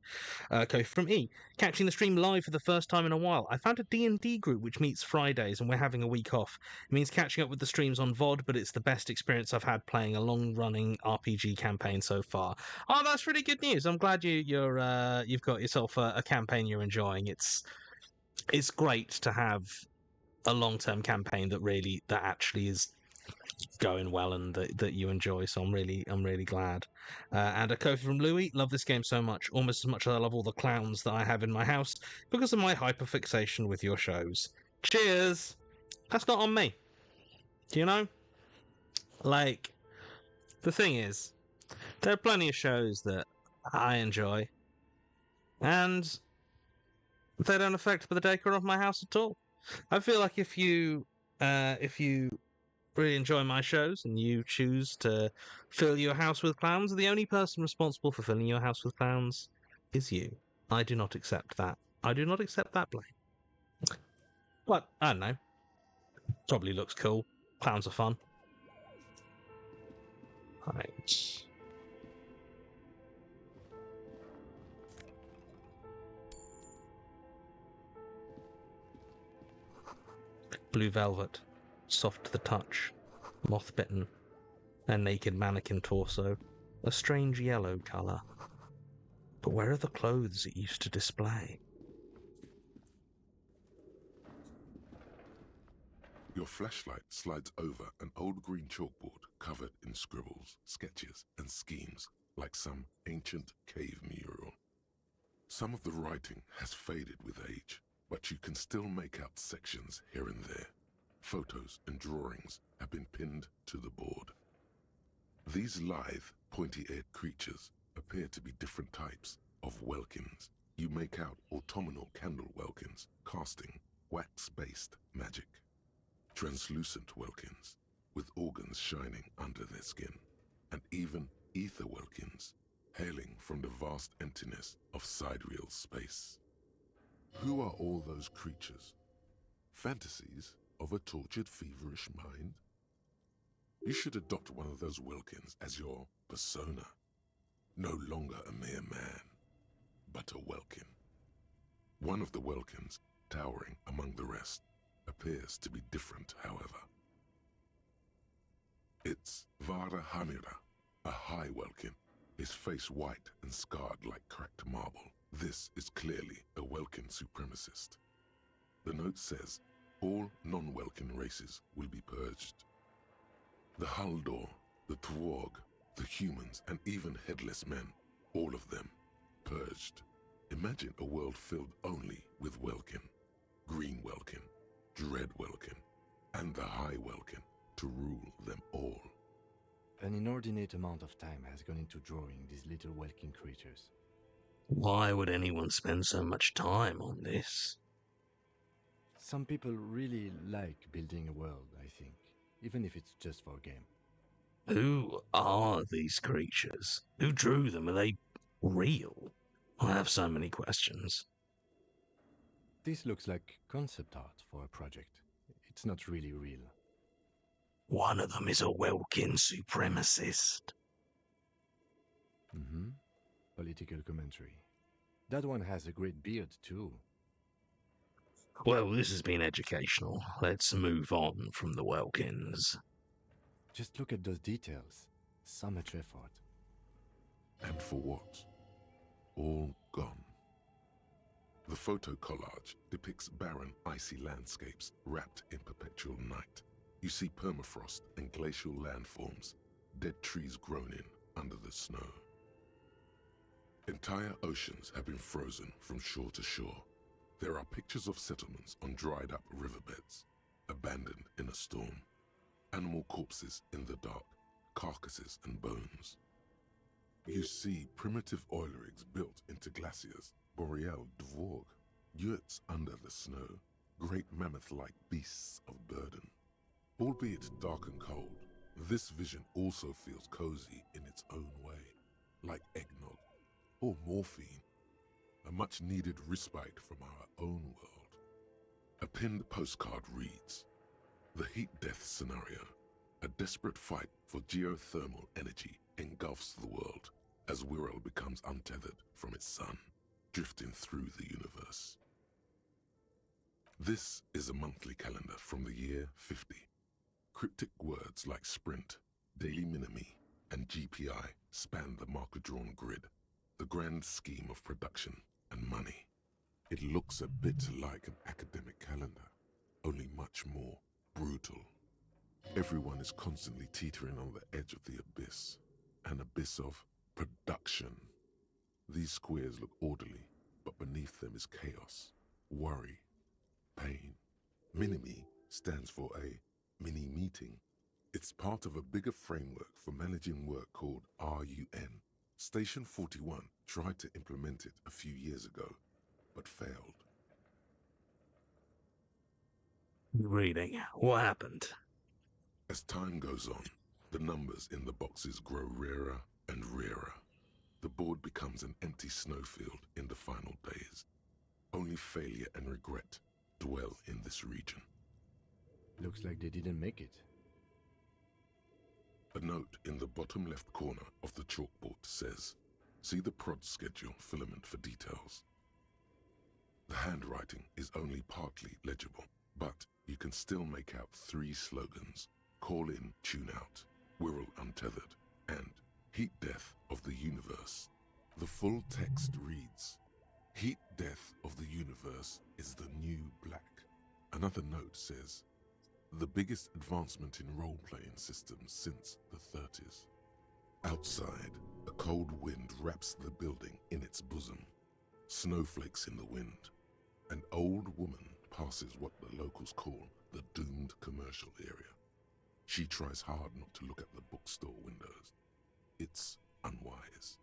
Kofi from E. Catching the stream live for the first time in a while. I found a D&D group which meets Fridays and we're having a week off. It means catching up with the streams on VOD, but it's the best experience I've had playing a long-running RPG campaign so far. Oh, that's really good news. I'm glad you've got yourself a campaign you're enjoying. It's great to have a long-term campaign that actually is going well and that you enjoy, so I'm really glad. And a Kofi from Louis, love this game so much, almost as much as I love all the clowns that I have in my house because of my hyperfixation with your shows. Cheers. That's not on me, do you know? Like, the thing is, there are plenty of shows that I enjoy and they don't affect the decor of my house at all. I feel like if you really enjoy my shows and you choose to fill your house with clowns, the only person responsible for filling your house with clowns is you. I do not accept that. I do not accept that blame. But, I don't know. Probably looks cool. Clowns are fun. Right. Blue velvet. Soft to the touch. Moth-bitten. A naked mannequin torso. A strange yellow colour. But where are the clothes it used to display? Your flashlight slides over an old green chalkboard covered in scribbles, sketches, and schemes like some ancient cave mural. Some of the writing has faded with age, but you can still make out sections here and there. Photos and drawings have been pinned to the board. These lithe, pointy-eared creatures appear to be different types of welkins. You make out autumnal candle welkins casting wax-based magic. Translucent welkins with organs shining under their skin, and even ether welkins hailing from the vast emptiness of sidereal space. Who are all those creatures? Fantasies of a tortured, feverish mind? You should adopt one of those welkins as your persona. No longer a mere man, but a welkin. One of the welkins, towering among the rest, appears to be different, however. It's Vara Hamira, a high welkin, his face white and scarred like cracked marble. This is clearly a welkin supremacist. The note says, all non-welkin races will be purged. The Haldor, the Twarg, the humans, and even headless men, all of them, purged. Imagine a world filled only with welkin, green welkin, dread welkin, and the high welkin to rule them all. An inordinate amount of time has gone into drawing these little welkin creatures. Why would anyone spend so much time on this? Some people really like building a world, I think, even if it's just for a game. Who are these creatures? Who drew them? Are they real? I have so many questions. This looks like concept art for a project. It's not really real. One of them is a Welkin supremacist. Mm-hmm. Political commentary. That one has a great beard, too. Well, this has been educational. Let's move on from the Welkins. Just look at those details. So much effort. And for what? All gone. The photo collage depicts barren, icy landscapes wrapped in perpetual night. You see permafrost and glacial landforms, dead trees grown in under the snow. Entire oceans have been frozen from shore to shore. There are pictures of settlements on dried-up riverbeds, abandoned in a storm. Animal corpses in the dark, carcasses and bones. You see primitive oil rigs built into glaciers, boreal dvorg, yurts under the snow, great mammoth-like beasts of burden. Albeit dark and cold, this vision also feels cozy in its own way, like eggnog or morphine, a much-needed respite from our own world. A pinned postcard reads, "The heat death scenario, a desperate fight for geothermal energy engulfs the world as Wirral becomes untethered from its sun, drifting through the universe." This is a monthly calendar from the year 50. Cryptic words like sprint, daily minimi, and GPI span the marker-drawn grid, the grand scheme of production and money. It looks a bit like an academic calendar, only much more brutal. Everyone is constantly teetering on the edge of the abyss, an abyss of production. These squares look orderly, but beneath them is chaos, worry, pain. Minimi stands for a mini-meeting. It's part of a bigger framework for managing work called RUN. Station 41 tried to implement it a few years ago, but failed. Reading. What happened? As time goes on, the numbers in the boxes grow rarer and rarer. The board becomes an empty snowfield in the final days. Only failure and regret dwell in this region. Looks like they didn't make it. A note in the bottom left corner of the chalkboard says, "See the prod schedule filament for details." The handwriting is only partly legible, but you can still make out 3 slogans: "Call in, tune out," "Wirral untethered," and "Heat death of the universe." The full text reads, "Heat death of the universe is the new black." Another note says, the biggest advancement in role-playing systems since the 30s. Outside, a cold wind wraps the building in its bosom. Snowflakes in the wind. An old woman passes what the locals call the doomed commercial area. She tries hard not to look at the bookstore windows. It's unwise.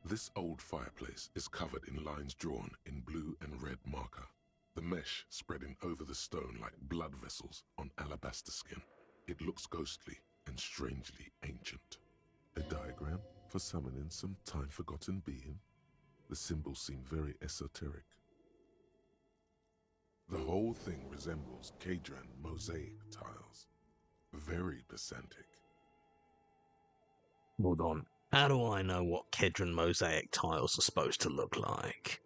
This old fireplace is covered in lines drawn in blue and red marker, the mesh spreading over the stone like blood vessels on alabaster skin. It looks ghostly and strangely ancient. A diagram for summoning some time-forgotten being? The symbols seem very esoteric. The whole thing resembles Kadran mosaic tiles. Very pedantic. Hold on. How do I know what Kedron mosaic tiles are supposed to look like?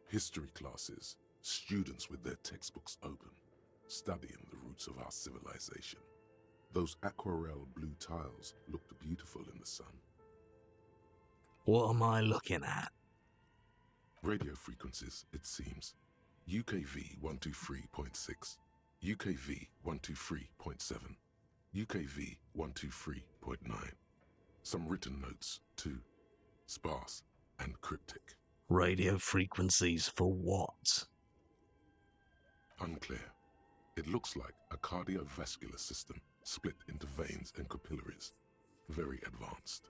History classes, students with their textbooks open, studying the roots of our civilization. Those aquarelle blue tiles looked beautiful in the sun. What am I looking at? Radio frequencies, it seems. UKV 123.6, UKV 123.7, UKV 123.9. Some written notes, too. Sparse and cryptic. Radio frequencies for what? Unclear. It looks like a cardiovascular system split into veins and capillaries. Very advanced.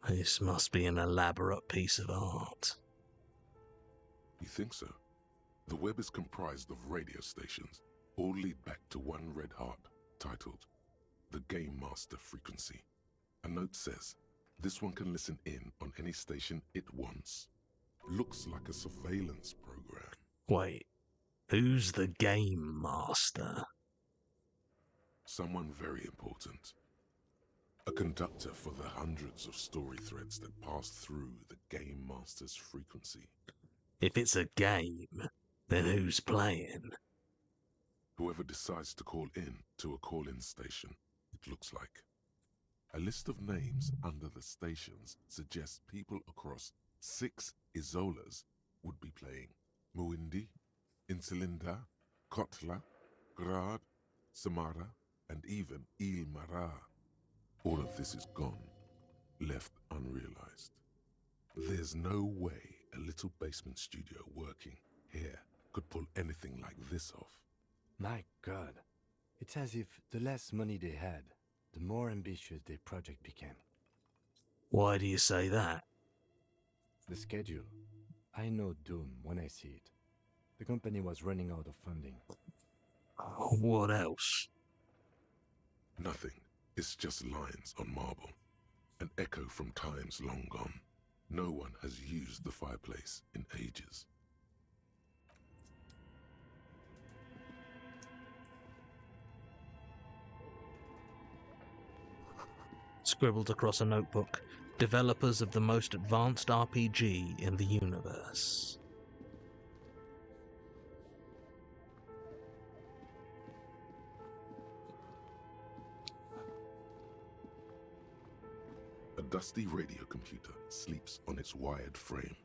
This must be an elaborate piece of art. You think so? The web is comprised of radio stations, all lead back to one red heart, titled the Game Master Frequency. A note says, this one can listen in on any station it wants. Looks like a surveillance program. Wait, who's the Game Master? Someone very important. A conductor for the hundreds of story threads that pass through the Game Master's frequency. If it's a game, then who's playing? Whoever decides to call in to a call-in station, it looks like. A list of names under the stations suggests people across 6 Isolas would be playing. Muindi, Insulinda, Kotla, Grad, Samara, and even Il Mara. All of this is gone, left unrealized. There's no way a little basement studio working here could pull anything like this off. My God. It's as if the less money they had, the more ambitious their project became. Why do you say that? The schedule. I know doom when I see it. The company was running out of funding. What else? Nothing. It's just lines on marble. An echo from times long gone. No one has used the fireplace in ages. Scribbled across a notebook. Developers of the most advanced RPG in the universe. A dusty radio computer sleeps on its wired frame,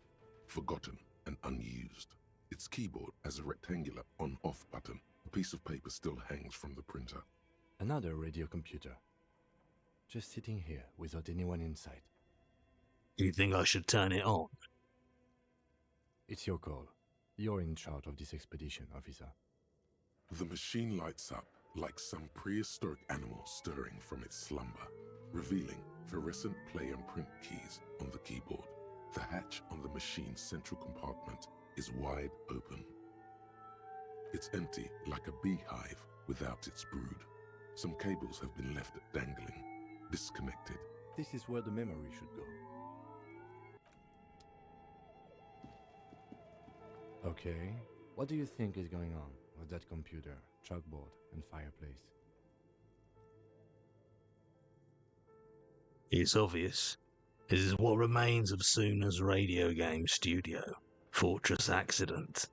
forgotten and unused. Its keyboard has a rectangular on-off button. A piece of paper still hangs from the printer. Another radio computer. Just sitting here without anyone inside. Do you think I should turn it on? It's your call. You're in charge of this expedition, officer. The machine lights up like some prehistoric animal stirring from its slumber, revealing fluorescent play and print keys on the keyboard. The hatch on the machine's central compartment is wide open. It's empty like a beehive without its brood. Some cables have been left dangling, disconnected. This is where the memory should go. Okay, what do you think is going on with that computer, chalkboard, and fireplace? It's obvious. This is what remains of Suna's radio game studio. Fortress Accident.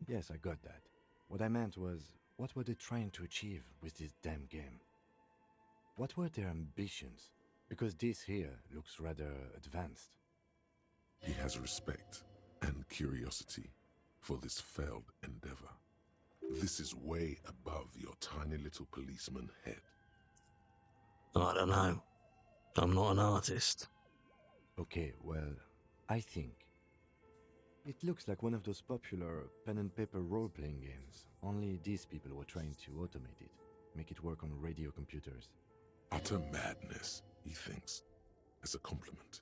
Yes, I got that. What I meant was, what were they trying to achieve with this damn game? What were their ambitions? Because this here looks rather advanced. He has respect and curiosity for this failed endeavor. This is way above your tiny little policeman head. I don't know. I'm not an artist. Okay, well, I think. It looks like one of those popular pen and paper role-playing games, only these people were trying to automate it, make it work on radio computers. Utter madness, he thinks, as a compliment.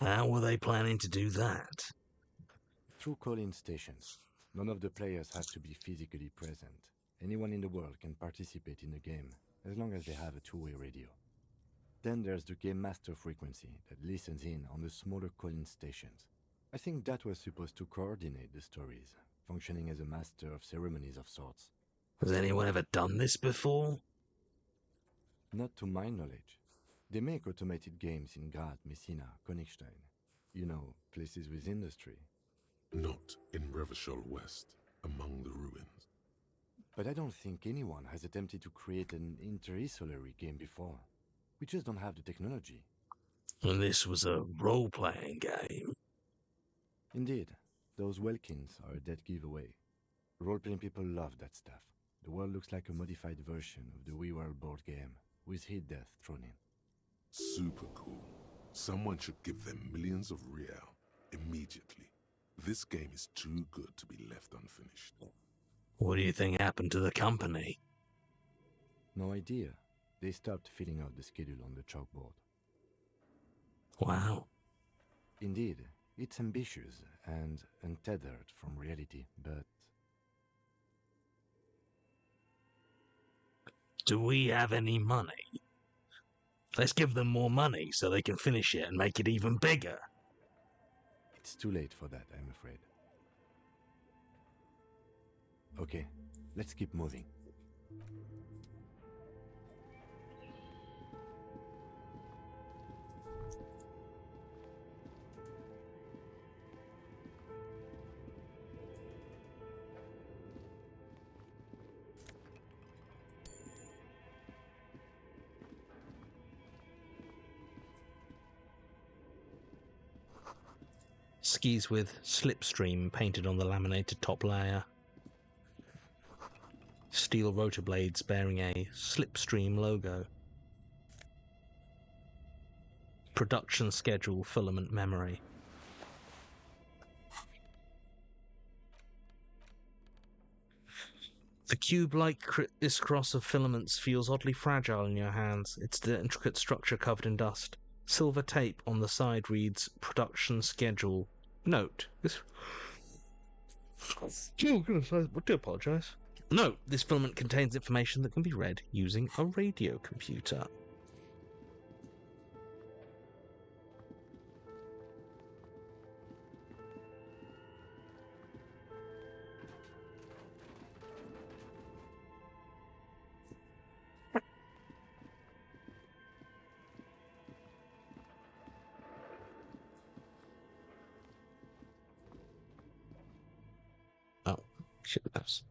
How were they planning to do that? Through call-in stations. None of the players have to be physically present. Anyone in the world can participate in the game, as long as they have a two-way radio. Then there's the game master frequency that listens in on the smaller call-in stations. I think that was supposed to coordinate the stories, functioning as a master of ceremonies of sorts. Has anyone ever done this before? Not to my knowledge. They make automated games in Graz, Messina, Königstein. You know, places with industry. Not in Revachol West, among the ruins. But I don't think anyone has attempted to create an interinsulary game before. We just don't have the technology. And this was a role-playing game. Indeed, those Welkins are a dead giveaway. Role-playing people love that stuff. The world looks like a modified version of the WeWorld board game, with hit death thrown in. Super cool. Someone should give them millions of real immediately. This game is too good to be left unfinished. What do you think happened to the company? No idea. They stopped filling out the schedule on the chalkboard. Wow. Indeed, it's ambitious and untethered from reality, but... Do we have any money? Let's give them more money so they can finish it and make it even bigger. It's too late for that, I'm afraid. Okay, let's keep moving. Skis with Slipstream painted on the laminated top layer. Steel rotor blades bearing a Slipstream logo. Production schedule filament memory. The cube-like crisscross of filaments feels oddly fragile in your hands, its intricate structure covered in dust. Silver tape on the side reads, production schedule. Note, this... Oh, goodness, I do apologise. Note, this filament contains information that can be read using a radio computer. Oh, shit, that's...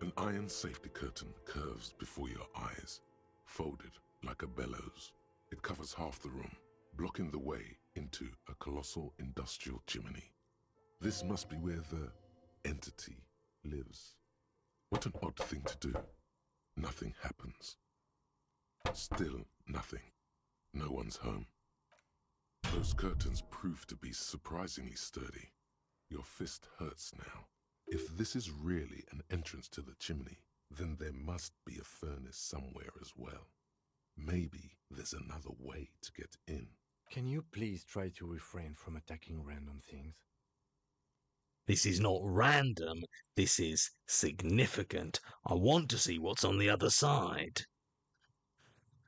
An iron safety curtain curves before your eyes, folded like a bellows. It covers half the room, blocking the way into a colossal industrial chimney. This must be where the entity lives. What an odd thing to do. Nothing happens. Still nothing. No one's home. Those curtains prove to be surprisingly sturdy. Your fist hurts now. If this is really an entrance to the chimney, then there must be a furnace somewhere as well. Maybe there's another way to get in. Can you please try to refrain from attacking random things? This is not random, this is significant. I want to see what's on the other side.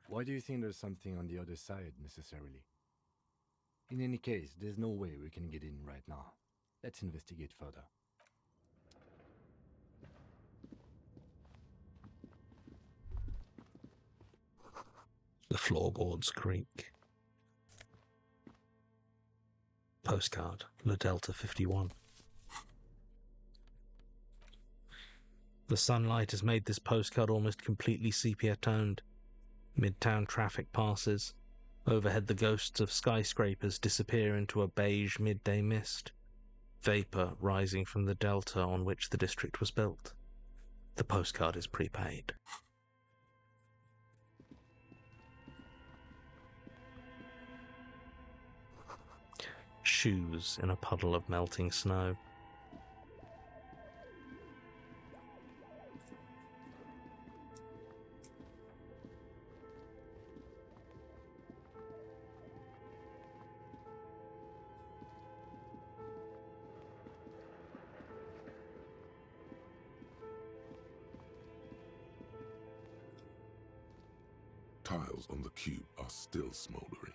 Why do you think there's something on the other side, necessarily? In any case, there's no way we can get in right now. Let's investigate further. The floorboards creak. Postcard, La Delta 51. The sunlight has made this postcard almost completely sepia-toned. Midtown traffic passes. Overhead the ghosts of skyscrapers disappear into a beige midday mist. Vapor rising from the delta on which the district was built. The postcard is prepaid. Shoes in a puddle of melting snow. Tiles on the cube are still smoldering.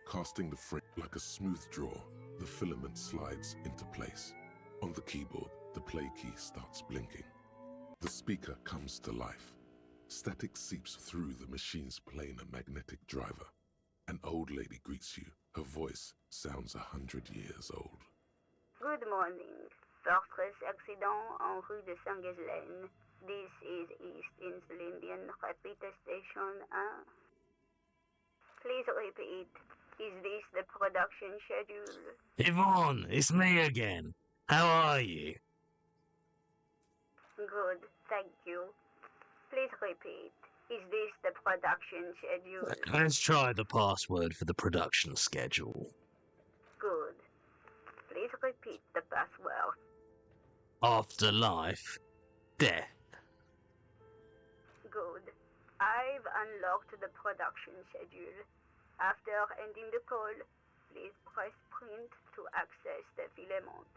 Casting the frame like a smooth draw, the filament slides into place. On the keyboard, the play key starts blinking. The speaker comes to life. Static seeps through the machine's planar magnetic driver. An old lady greets you. Her voice sounds 100 years old. Good morning. Fortress accident en rue de Saint-Ghislaine. This is East Insulindian Repeater Station 1. Please repeat. Is this the production schedule? Yvonne, it's me again. How are you? Good, thank you. Please repeat. Is this the production schedule? Let's try the password for the production schedule. Good. Please repeat the password. Afterlife. Death. Good. I've unlocked the production schedule. After ending the call, please press print to access the filament.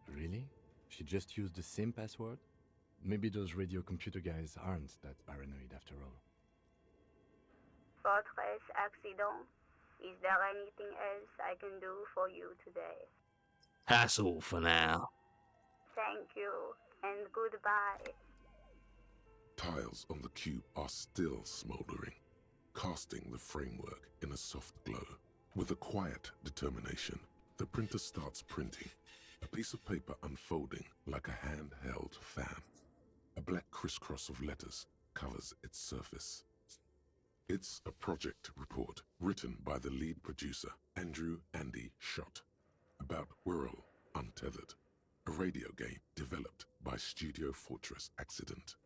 Really? She just used the same password? Maybe those radio computer guys aren't that paranoid after all. Fortress accident. Is there anything else I can do for you today? That's all for now. Thank you, and goodbye. Tiles on the cube are still smoldering, casting the framework in a soft glow. With a quiet determination, the printer starts printing, a piece of paper unfolding like a handheld fan. A black crisscross of letters covers its surface. It's a project report written by the lead producer, Andrew Andy Schott, about Whirl Untethered, a radio game developed by Studio Fortress Accident.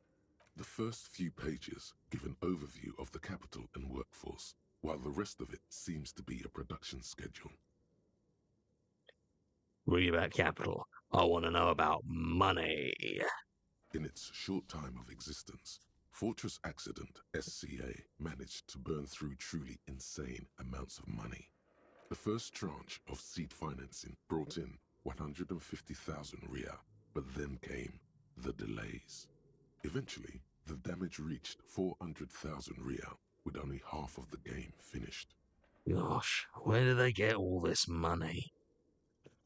The first few pages give an overview of the capital and workforce, while the rest of it seems to be a production schedule. Read about capital. I want to know about money. In its short time of existence, Fortress Accident SCA managed to burn through truly insane amounts of money. The first tranche of seed financing brought in 150,000 Riyal, but then came the delays. Eventually, the damage reached 400,000 Riyal, with only half of the game finished. Gosh, where do they get all this money?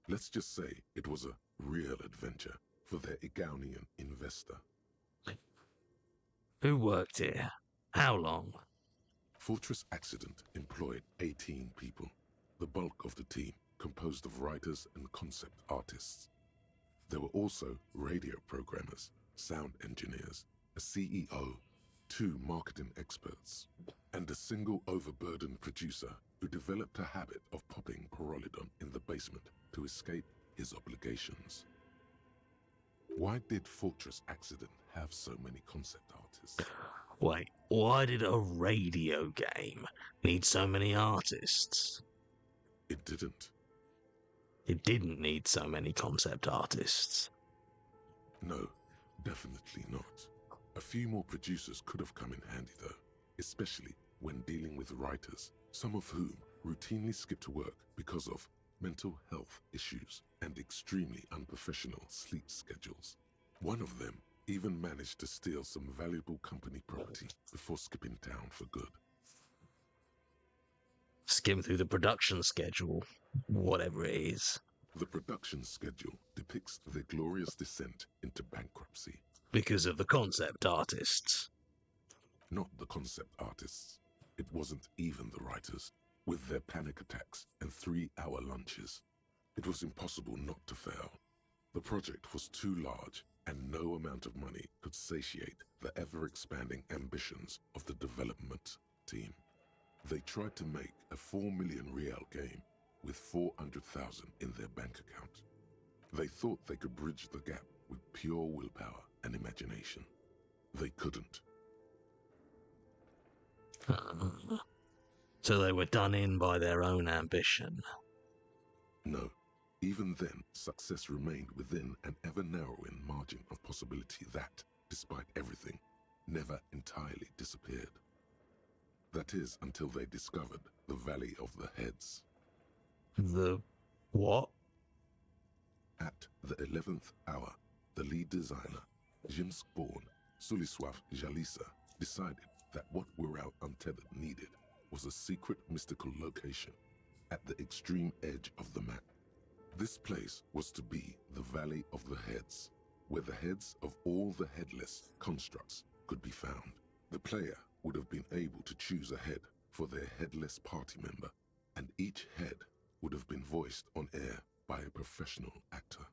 Let's just say it was a real adventure for their Igaunian investor. Who worked here? How long? Fortress Accident employed 18 people, the bulk of the team composed of writers and concept artists. There were also radio programmers, sound engineers, a CEO, 2 marketing experts, and a single overburdened producer who developed a habit of popping Pyrrolidon in the basement to escape his obligations. Why did Fortress Accident have so many concept artists? Wait, why did a radio game need so many artists? It didn't. It didn't need so many concept artists. No, definitely not. A few more producers could have come in handy though, especially when dealing with writers, some of whom routinely skipped work because of mental health issues and extremely unprofessional sleep schedules. One of them even managed to steal some valuable company property before skipping town for good. Skim through the production schedule, whatever it is. The production schedule depicts their glorious descent into bankruptcy. Because of the concept artists. Not the concept artists. It wasn't even the writers, with their panic attacks and 3-hour lunches. It was impossible not to fail. The project was too large, and no amount of money could satiate the ever-expanding ambitions of the development team. They tried to make a 4 million real game with 400,000 in their bank account. They thought they could bridge the gap with pure willpower and imagination. They couldn't. So they were done in by their own ambition. No. Even then, success remained within an ever-narrowing margin of possibility that, despite everything, never entirely disappeared. That is until they discovered the Valley of the Heads. The what? At the 11th hour, the lead designer, Jimsborn Suliswaf Jalisa, decided that what Wirral Untethered needed was a secret mystical location at the extreme edge of the map. This place was to be the Valley of the Heads, where the heads of all the headless constructs could be found. The player would have been able to choose a head for their headless party member, and each head would have been voiced on air by a professional actor.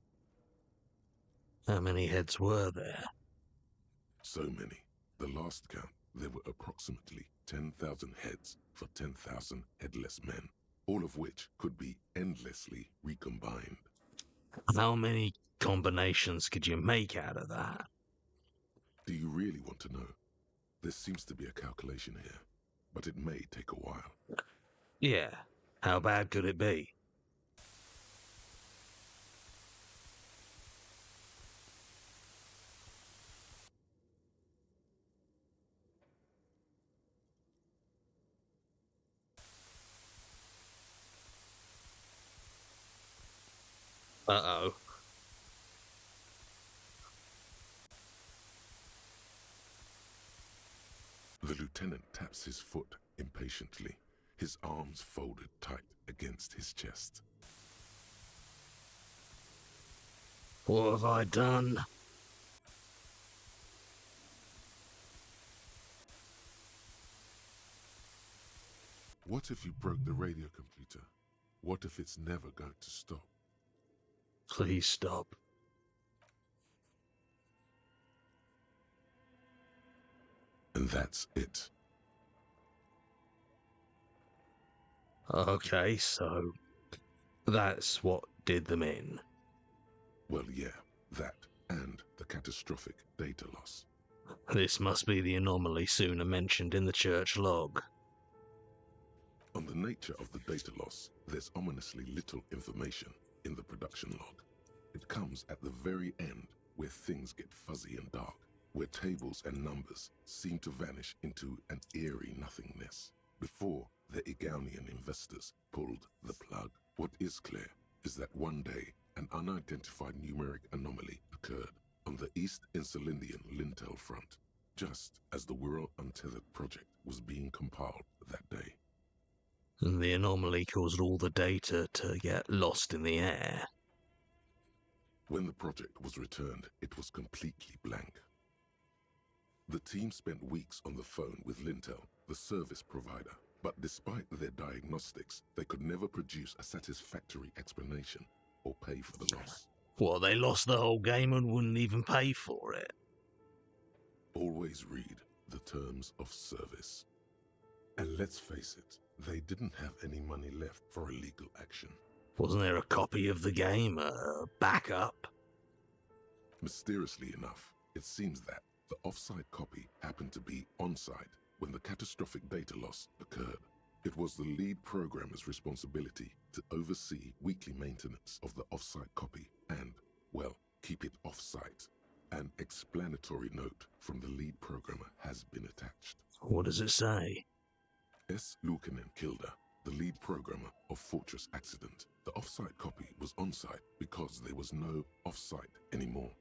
How many heads were there? So many. The last count, there were approximately 10,000 heads for 10,000 headless men, all of which could be endlessly recombined. How many combinations could you make out of that? Do you really want to know? There seems to be a calculation here, but it may take a while. Yeah. How bad could it be? Uh-oh. The lieutenant taps his foot impatiently, his arms folded tight against his chest. What have I done? What if you broke the radio computer? What if it's never going to stop? Please stop. And that's it. Okay, so that's what did them in. Well, yeah, that and the catastrophic data loss. This must be the anomaly sooner mentioned in the church log. On the nature of the data loss, there's ominously little information in the production log. It comes at the very end, where things get fuzzy and dark, where tables and numbers seem to vanish into an eerie nothingness, before the Igaunian investors pulled the plug. What is clear is that one day, an unidentified numeric anomaly occurred on the East Insulindian Lintel front, just as the Wirral Untethered project was being compiled that day. And the anomaly caused all the data to get lost in the air. When the project was returned, it was completely blank. The team spent weeks on the phone with Lintel, the service provider, but despite their diagnostics, they could never produce a satisfactory explanation or pay for the loss. What, they lost the whole game and wouldn't even pay for it? Always read the terms of service. And let's face it, they didn't have any money left for a legal action. Wasn't there a copy of the game, a backup? Mysteriously enough, it seems that the off-site copy happened to be on-site when the catastrophic data loss occurred. It was the lead programmer's responsibility to oversee weekly maintenance of the off-site copy and, well, keep it off-site. An explanatory note from the lead programmer has been attached. What does it say? S. Lukanen Kilda, the lead programmer of Fortress Accident. The off-site copy was on-site because there was no off-site anymore.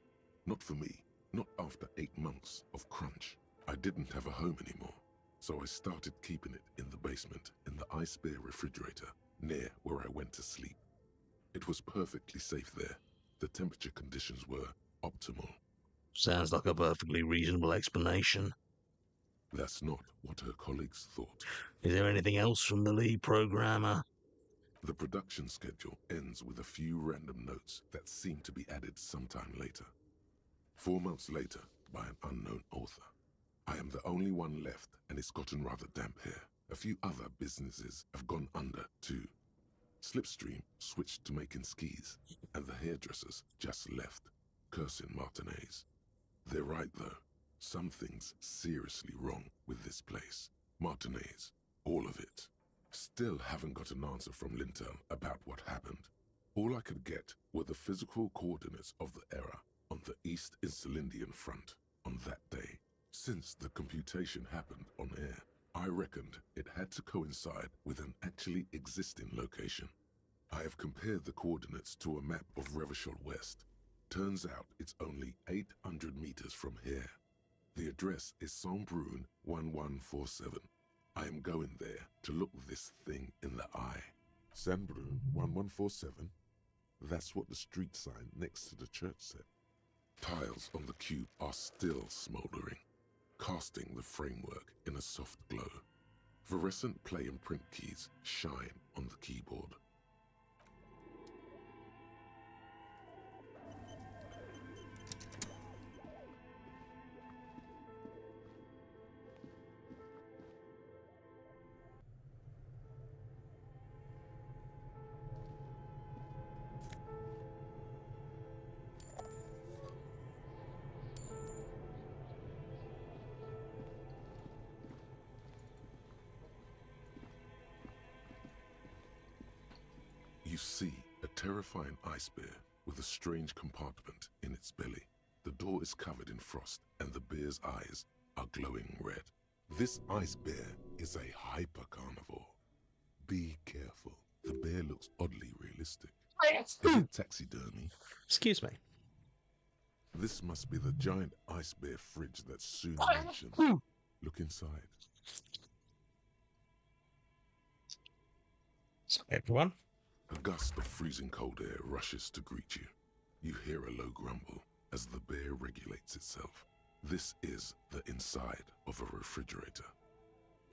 Not for me, not after 8 months of crunch. I didn't have a home anymore, so I started keeping it in the basement in the ice bear refrigerator near where I went to sleep. It was perfectly safe there. The temperature conditions were optimal. Sounds like a perfectly reasonable explanation. That's not what her colleagues thought. Is there anything else from the lead programmer? The production schedule ends with a few random notes that seem to be added sometime later. 4 months later, by an unknown author. I am the only one left, and it's gotten rather damp here. A few other businesses have gone under, too. Slipstream switched to making skis, and the hairdressers just left, cursing Martinez. They're right, though. Something's seriously wrong with this place. Martinez, all of it. Still haven't got an answer from Lintel about what happened. All I could get were the physical coordinates of the error on the East Insulindian front on that day. Since the computation happened on air, I reckoned it had to coincide with an actually existing location. I have compared the coordinates to a map of Revachol West. Turns out it's only 800 meters from here. The address is Saint-Brun 1147. I am going there to look this thing in the eye. Saint-Brun 1147? That's what the street sign next to the church said. Tiles on the cube are still smoldering, casting the framework in a soft glow. Fluorescent play and print keys shine on the keyboard. You see a terrifying ice bear with a strange compartment in its belly. The door is covered in frost, and the bear's eyes are glowing red. This ice bear is a hyper-carnivore. Be careful. The bear looks oddly realistic. Is it taxidermy? Excuse me. This must be the giant ice bear fridge that's soon mentioned. Look inside. Sorry, everyone. A gust of freezing cold air rushes to greet you. You hear a low grumble as the bear regulates itself. This is the inside of a refrigerator.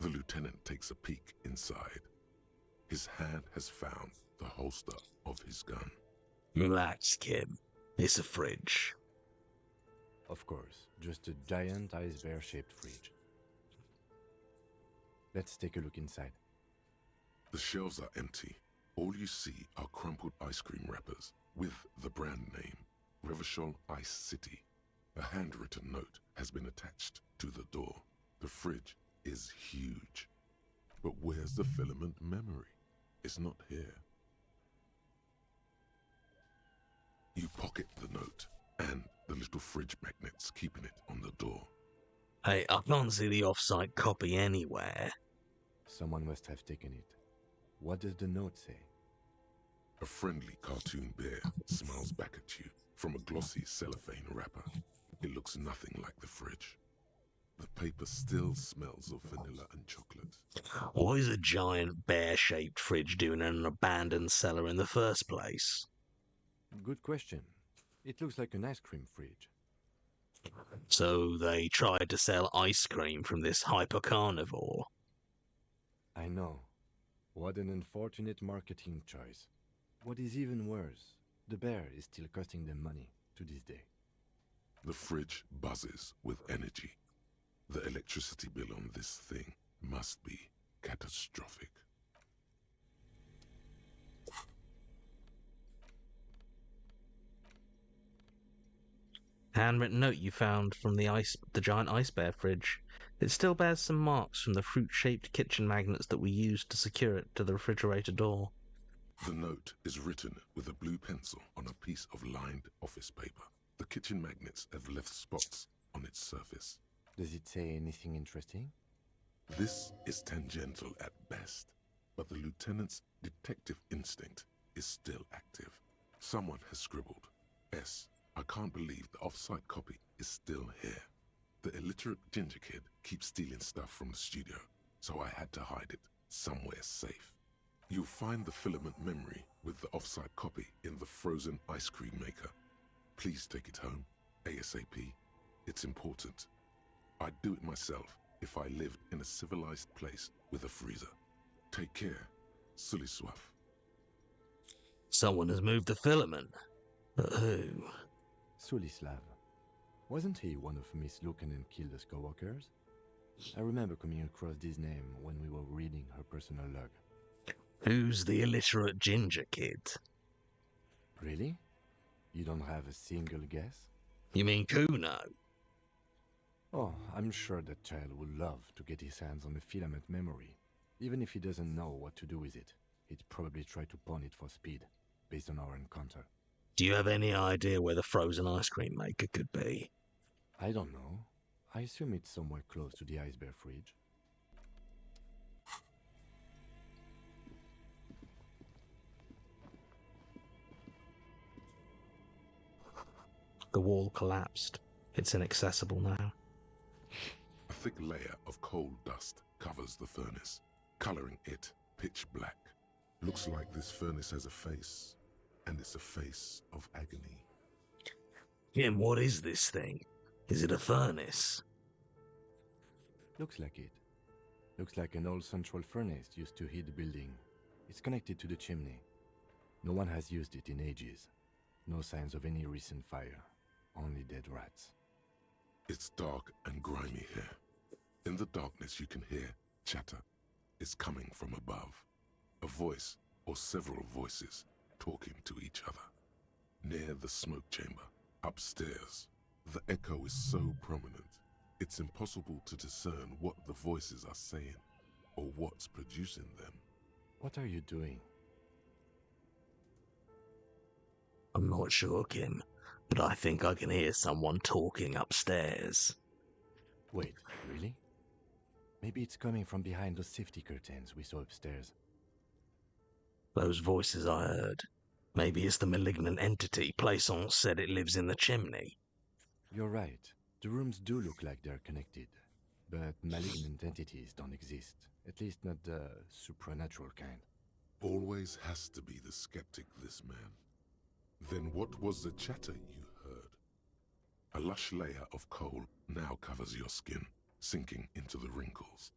The lieutenant takes a peek inside. His hand has found the holster of his gun. Relax, kid. It's a fridge. Of course, just a giant ice bear-shaped fridge. Let's take a look inside. The shelves are empty. All you see are crumpled ice cream wrappers with the brand name, Revachol Ice City. A handwritten note has been attached to the door. The fridge is huge. But where's the filament memory? It's not here. You pocket the note and the little fridge magnets keeping it on the door. Hey, I can't see the off-site copy anywhere. Someone must have taken it. What does the note say? A friendly cartoon bear smiles back at you from a glossy cellophane wrapper. It looks nothing like the fridge. The paper still smells of vanilla and chocolate. What is a giant bear-shaped fridge doing in an abandoned cellar in the first place? Good question. It looks like an ice cream fridge. So they tried to sell ice cream from this hyper-carnivore. I know. What an unfortunate marketing choice. What is even worse, the bear is still costing them money to this day. The fridge buzzes with energy. The electricity bill on this thing must be catastrophic. Handwritten note you found from the giant ice bear fridge. It still bears some marks from the fruit-shaped kitchen magnets that we used to secure it to the refrigerator door. The note is written with a blue pencil on a piece of lined office paper. The kitchen magnets have left spots on its surface. Does it say anything interesting? This is tangential at best, but the lieutenant's detective instinct is still active. Someone has scribbled, S. I can't believe the off-site copy is still here. The illiterate ginger kid keeps stealing stuff from the studio, so I had to hide it somewhere safe. You'll find the filament memory with the off-site copy in the frozen ice cream maker. Please take it home, ASAP. It's important. I'd do it myself, if I lived in a civilized place with a freezer. Take care, silly swaff. Someone has moved the filament. But who? Sulislav. Wasn't he one of Miss Lukanen's Kilda's co-workers? I remember coming across this name when we were reading her personal log. Who's the illiterate ginger kid? Really? You don't have a single guess? You mean Kuno? Oh, I'm sure that child would love to get his hands on a filament memory. Even if he doesn't know what to do with it, he'd probably try to pawn it for speed, based on our encounter. Do you have any idea where the frozen ice cream maker could be? I don't know. I assume it's somewhere close to the ice bear fridge. The wall collapsed. It's inaccessible now. A thick layer of coal dust covers the furnace, coloring it pitch black. Looks like this furnace has a face, and it's a face of agony. Jim, what is this thing? Is it a furnace? Looks like it. Looks like an old central furnace used to heat the building. It's connected to the chimney. No one has used it in ages. No signs of any recent fire. Only dead rats. It's dark and grimy here. In the darkness you can hear chatter. It's coming from above. A voice, or several voices, talking to each other. Near the smoke chamber, upstairs, the echo is so prominent, it's impossible to discern what the voices are saying, or what's producing them. What are you doing? I'm not sure, Kim, but I think I can hear someone talking upstairs. Wait, really? Maybe it's coming from behind those safety curtains we saw upstairs. Those voices I heard. Maybe it's the malignant entity. Plaisance said it lives in the chimney. You're right. The rooms do look like they're connected. But malignant entities don't exist. At least not the supernatural kind. Always has to be the skeptic, this man. Then what was the chatter you heard? A lush layer of coal now covers your skin, sinking into the wrinkles.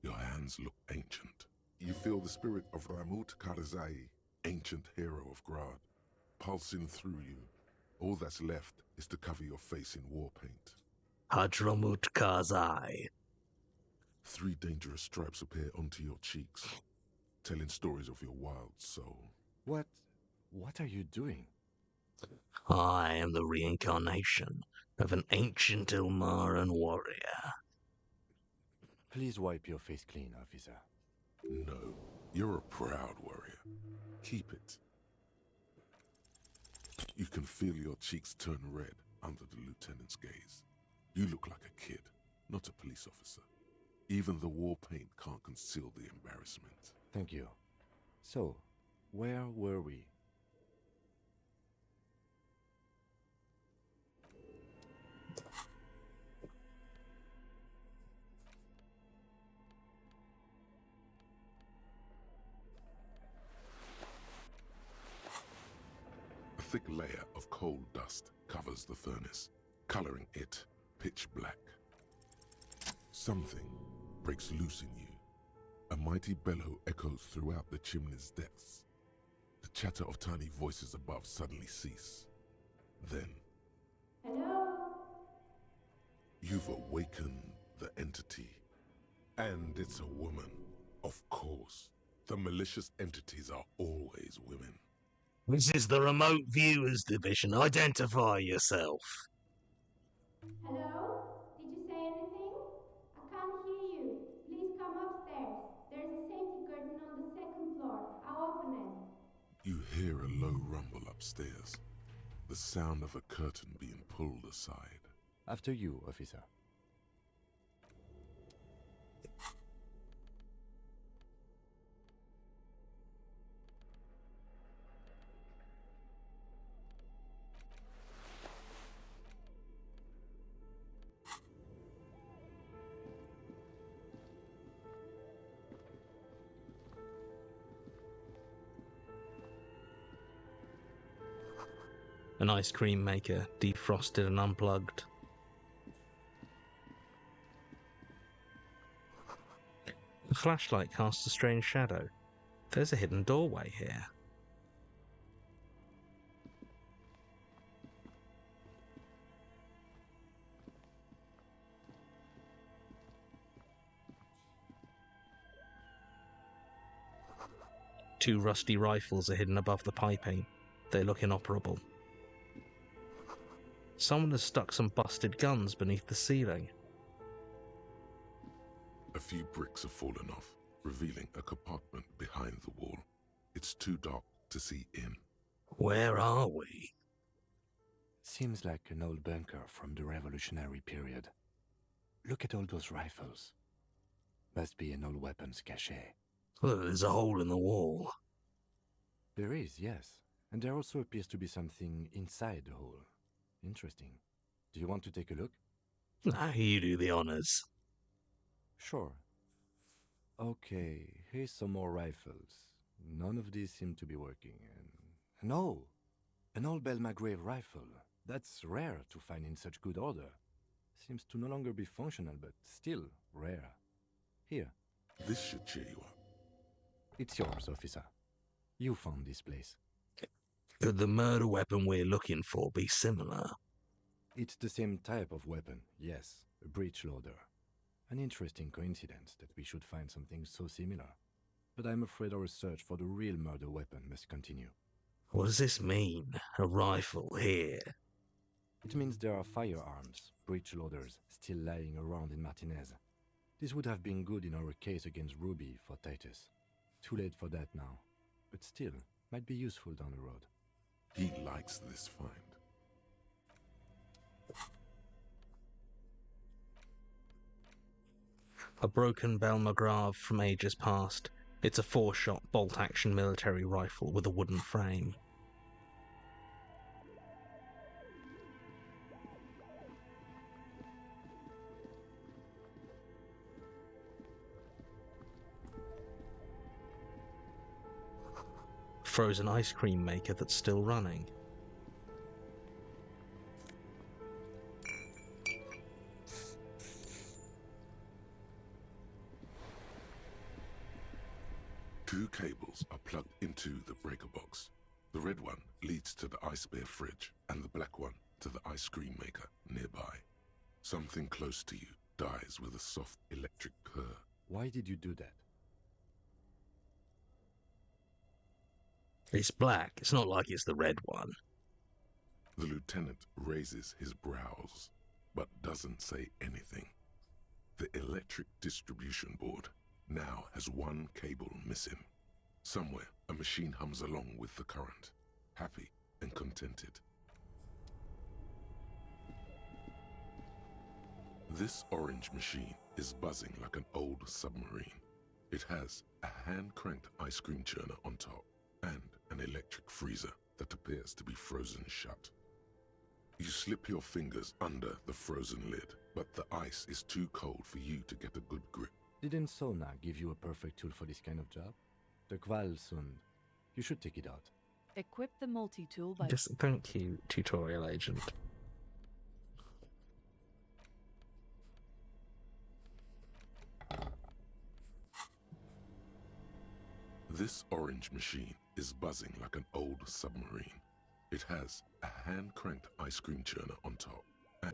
Your hands look ancient. You feel the spirit of Ramut Karzai, ancient hero of Grad, pulsing through you. All that's left is to cover your face in war paint. Hadramut Karzai. 3 dangerous stripes appear onto your cheeks, telling stories of your wild soul. What are you doing? I am the reincarnation of an ancient Ilmaran warrior. Please wipe your face clean, officer. No, you're a proud warrior. Keep it. You can feel your cheeks turn red under the lieutenant's gaze. You look like a kid, not a police officer. Even the war paint can't conceal the embarrassment. Thank you. So, where were we? A thick layer of coal dust covers the furnace, coloring it pitch black. Something breaks loose in you. A mighty bellow echoes throughout the chimney's depths. The chatter of tiny voices above suddenly cease. Then, Hello? you've awakened the entity. And it's a woman. Of course. The malicious entities are always women. This is the Remote Viewers Division. Identify yourself. Hello? Did you say anything? I can't hear you. Please come upstairs. There's a safety curtain on the 2nd floor. I'll open it. You hear a low rumble upstairs. The sound of a curtain being pulled aside. After you, officer. An ice cream maker, defrosted and unplugged. flashlight casts a strange shadow. There's a hidden doorway here. Two rusty rifles are hidden above the piping. They look inoperable. Someone has stuck some busted guns beneath the ceiling. A few bricks have fallen off, revealing a compartment behind the wall. It's too dark to see in. Where are we? Seems like an old bunker from the revolutionary period. Look at all those rifles. Must be an old weapons cache. Look, there's a hole in the wall. There is, yes. And there also appears to be something inside the hole. Interesting. Do you want to take a look? Now you do the honors. Sure. Okay, here's some more rifles. None of these seem to be working. And oh, an old Belmagrave rifle. That's rare to find in such good order. Seems to no longer be functional, but still rare. Here. This should cheer you up. It's yours, officer. You found this place. Could the murder weapon we're looking for be similar? It's the same type of weapon, yes. A breech loader. An interesting coincidence that we should find something so similar. But I'm afraid our search for the real murder weapon must continue. What does this mean? A rifle here? It means there are firearms, breech loaders, still lying around in Martinez. This would have been good in our case against Ruby for Titus. Too late for that now. But still, might be useful down the road. He likes this find. A broken Belmagrave from ages past. It's a 4-shot bolt-action military rifle with a wooden frame. Frozen ice cream maker that's still running. Two cables are plugged into the breaker box. The red one leads to the ice bear fridge, and the black one to the ice cream maker nearby. Something close to you dies with a soft electric purr. Why did you do that? It's black. It's not like it's the red one. The lieutenant raises his brows, but doesn't say anything. The electric distribution board now has one cable missing. Somewhere, a machine hums along with the current, happy and contented. This orange machine is buzzing like an old submarine. It has a hand-cranked ice cream churner on top and an electric freezer that appears to be frozen shut. You slip your fingers under the frozen lid, but the ice is too cold for you to get a good grip. Didn't Sona give you a perfect tool for this kind of job? The Kvalsund. You should take it out. Equip the multi-tool by... Just thank you, tutorial agent. This orange machine is buzzing like an old submarine. It has a hand-cranked ice cream churner on top. And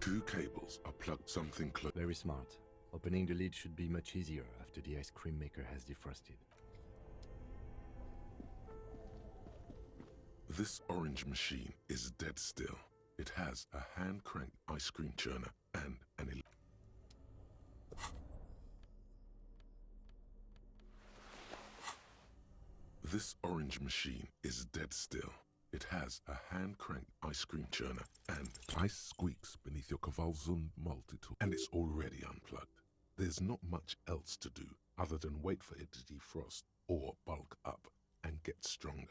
two cables are plugged something close. Very smart. Opening the lid should be much easier after the ice cream maker has defrosted. This orange machine is dead still. It has a hand-cranked ice cream churner and an This orange machine is dead still. It has a hand-cranked ice cream churner and ice squeaks beneath your Kvalsund multi-tool, and it's already unplugged. There's not much else to do other than wait for it to defrost or bulk up and get stronger.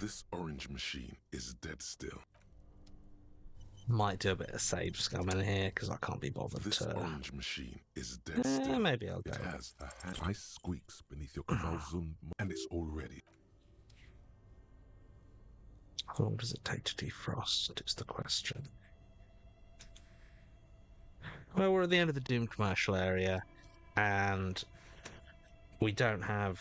This orange machine is dead still. Might do a bit of save scum in here because I can't be bothered This to. orange machine is dead still. Maybe I'll go. It has a hand. Ice squeaks beneath your Kavalzund, and it's already. How long does it take to defrost? Is the question. Well, we're at the end of the Doom commercial area, and we don't have.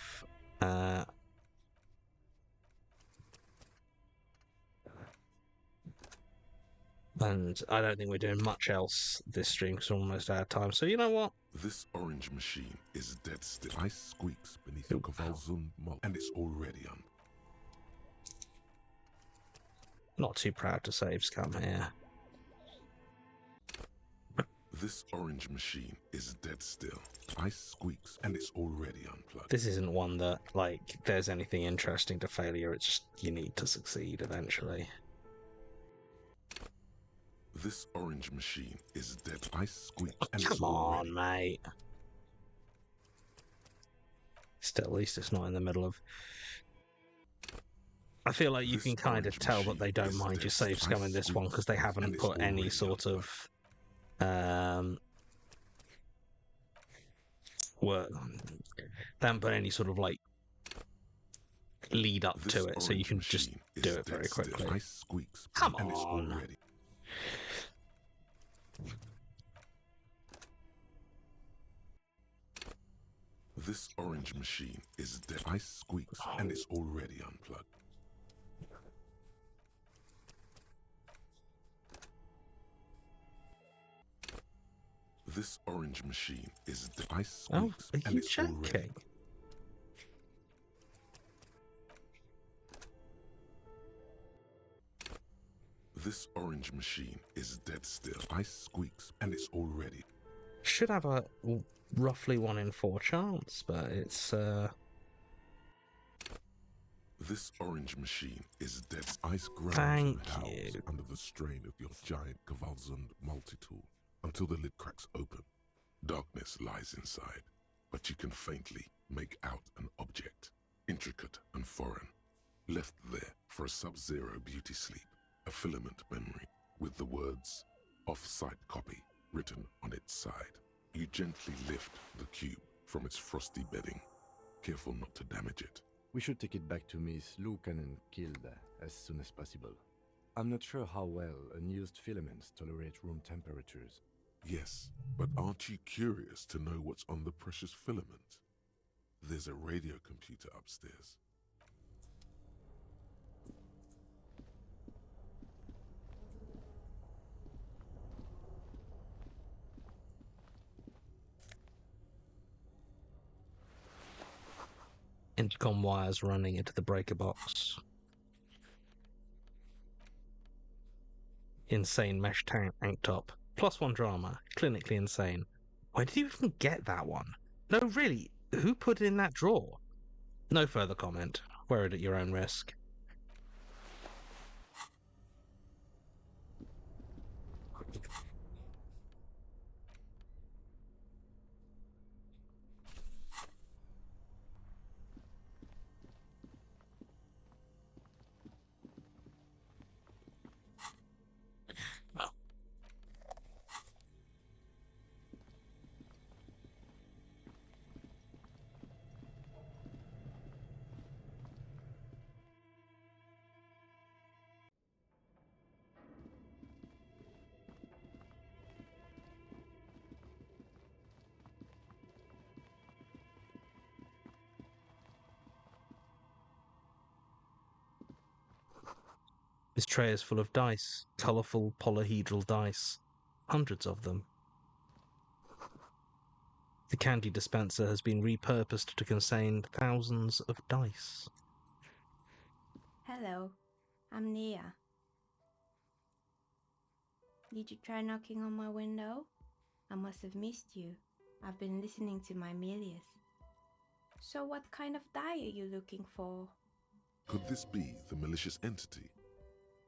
And I don't think we're doing much else this stream because we're almost out of time. So you know what? This orange machine is dead still. Ice squeaks beneath your Kavalzund, and it's already on. Not too proud to save scum here. This orange machine is dead still. Ice squeaks, and it's already unplugged. This isn't one that, like, there's anything interesting to failure. It's just you need to succeed eventually. This orange machine is dead. Ice squeaks, and Come it's on, already. mate. Still, at least it's not in the middle of. I feel like you This can kind of orange tell that machine they don't is mind dead. your save scum in this one because they Ice haven't squeaks, put and it's any already sort of work. They haven't put any sort of like lead up This to it, so you orange can just machine do is it very dead still. quickly. Ice squeaks, Come and it's on. already. This orange machine is dead. Ice squeaks, and it's already unplugged. This orange machine is dead. Ice Oh, squeaks, are and you it's already. joking? This orange machine is dead still. Ice squeaks, and it's already. Should have a roughly 1 in 4 chance, but it's This orange machine is dead. Ice grounds Thank and howls you. under the strain of your giant Kavalzund multi-tool until the lid cracks open. Darkness lies inside, but you can faintly make out an object, intricate and foreign, left there for a sub-zero beauty sleep, a filament memory with the words "off-site copy" written on its side. You gently lift the cube from its frosty bedding, careful not to damage it. We should take it back to Miss Lucan and Kilda as soon as possible. I'm not sure how well unused filaments tolerate room temperatures. Yes, but aren't you curious to know what's on the precious filament? There's a radio computer upstairs. intercom wires running into the breaker box. Insane mesh tank top. +1 drama. Clinically insane. Where did you even get that one? No, really, who put it in that drawer? No further comment. Wear it at your own risk. This tray is full of dice, colourful polyhedral dice, hundreds of them. The candy dispenser has been repurposed to contain thousands of dice. Hello, I'm Nia. Did you try knocking on my window? I must have missed you. I've been listening to my Melius. So what kind of die are you looking for? Could this be the malicious entity?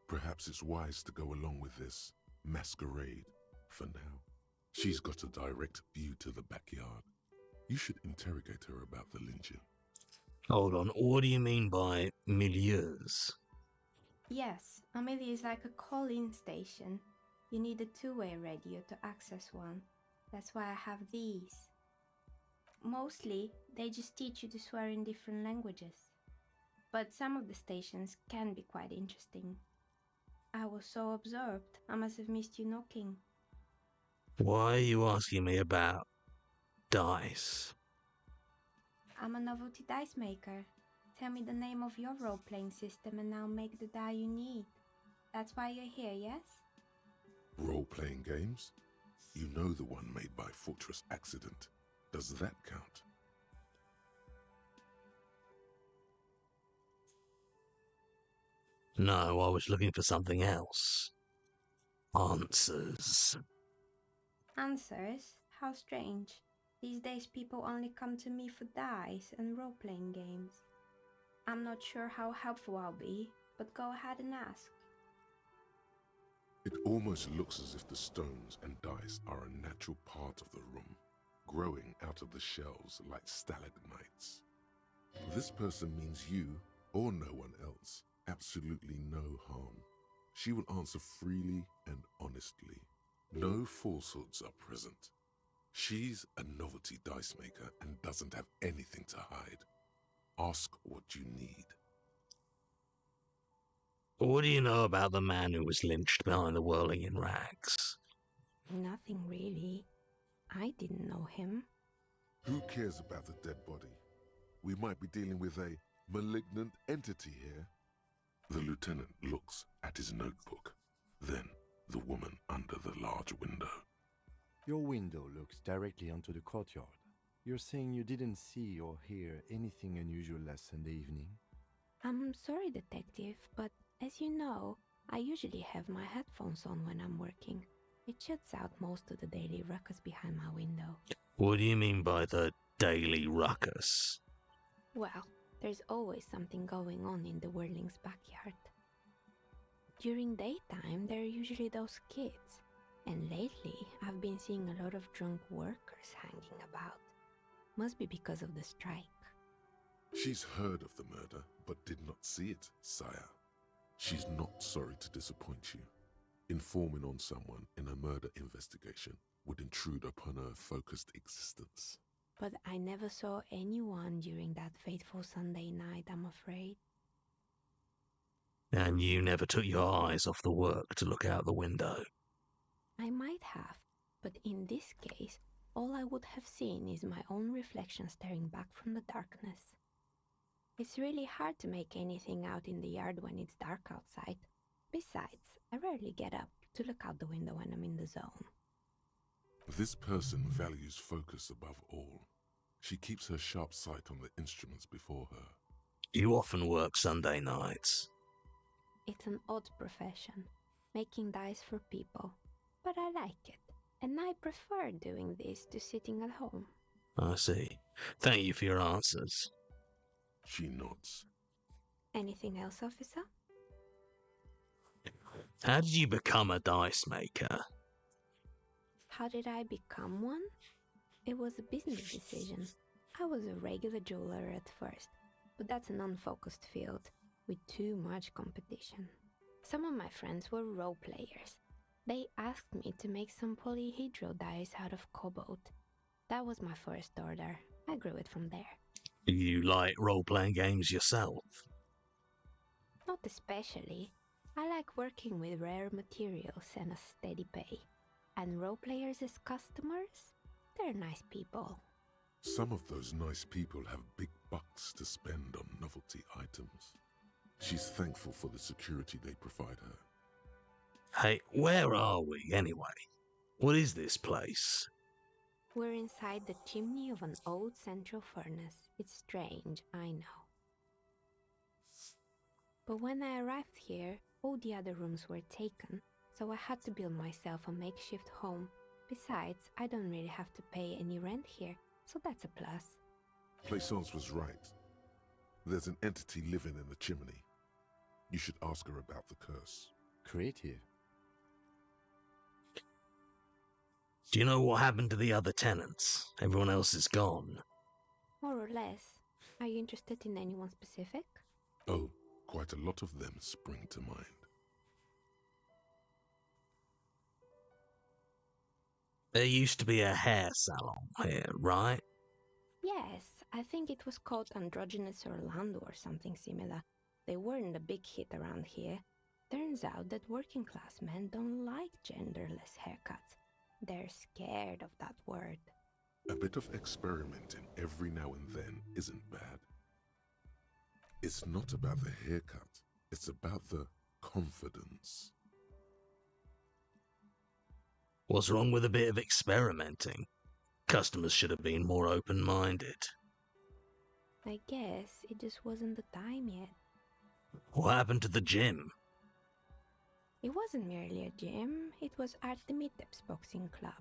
Perhaps it's wise to go along with this masquerade for now. She's got a direct view to the backyard. You should interrogate her about the lynching. Hold on, what do you mean by milieus? Yes, a Melia is like a call-in station. You need a two-way radio to access one. That's why I have these. Mostly, they just teach you to swear in different languages. But some of the stations can be quite interesting. I was so absorbed, I must have missed you knocking. Why are you asking me about dice? I'm a novelty dice maker. Tell me the name of your role-playing system and I'll make the die you need. That's why you're here, yes? Role-playing games? You know the one made by Fortress Accident. Does that count? No, I was looking for something else. Answers. Answers? How strange. These days people only come to me for dice and role-playing games. I'm not sure how helpful I'll be, but go ahead and ask. It almost looks as if the stones and dice are a natural part of the room, growing out of the shelves like stalagmites. This person means you, or no one else, absolutely no harm. She will answer freely and honestly. No falsehoods are present. She's a novelty dice maker and doesn't have anything to hide. Ask what you need. What do you know about the man who was lynched behind the whirling in rags? Nothing really. I didn't know him. Who cares about the dead body? We might be dealing with a malignant entity here. The lieutenant looks at his notebook, then the woman under the large window. Your window looks directly onto the courtyard. You're saying you didn't see or hear anything unusual last Sunday evening? I'm sorry, detective, but as you know, I usually have my headphones on when I'm working. It shuts out most of the daily ruckus behind my window. What do you mean by the daily ruckus? Well, there's always something going on in the Whirling's backyard. During daytime, there are usually those kids. And lately, I've been seeing a lot of drunk workers hanging about. Must be because of the strike. She's heard of the murder, but did not see it, sire. She's not sorry to disappoint you. Informing on someone in a murder investigation would intrude upon her focused existence. But I never saw anyone during that fateful Sunday night, I'm afraid. And you never took your eyes off the work to look out the window? I might have, but in this case, all I would have seen is my own reflection staring back from the darkness. It's really hard to make anything out in the yard when it's dark outside. Besides, I rarely get up to look out the window when I'm in the zone. This person values focus above all. She keeps her sharp sight on the instruments before her. You often work Sunday nights. It's an odd profession, making dice for people. But I like it, and I prefer doing this to sitting at home. I see. Thank you for your answers. She nods. Anything else, officer? How did you become a dice maker? How did I become one? It was a business decision. I was a regular jeweler at first, but that's an unfocused field with too much competition. Some of my friends were role players. They asked me to make some polyhedral dice out of cobalt. That was my first order. I grew it from there. Do you like role-playing games yourself? Not especially. I like working with rare materials and a steady pay. And role players as customers? They're nice people. Some of those nice people have big bucks to spend on novelty items. She's thankful for the security they provide her. Hey, where are we, anyway? What is this place? We're inside the chimney of an old central furnace. It's strange, I know. But when I arrived here, all the other rooms were taken, so I had to build myself a makeshift home. Besides, I don't really have to pay any rent here, so that's a plus. Plaisance was right. There's an entity living in the chimney. You should ask her about the curse. Creative. Do you know what happened to the other tenants? Everyone else is gone. More or less. Are you interested in anyone specific? Oh, quite a lot of them spring to mind. There used to be a hair salon here, right? Yes, I think it was called Androgynous Orlando or something similar. They weren't a big hit around here. Turns out that working class men don't like genderless haircuts. They're scared of that word. A bit of experimenting every now and then isn't bad. It's not about the haircut, it's about the confidence. What's wrong with a bit of experimenting? Customers should have been more open-minded. I guess it just wasn't the time yet. What happened to the gym? It wasn't merely a gym, it was Artemitep's Boxing Club,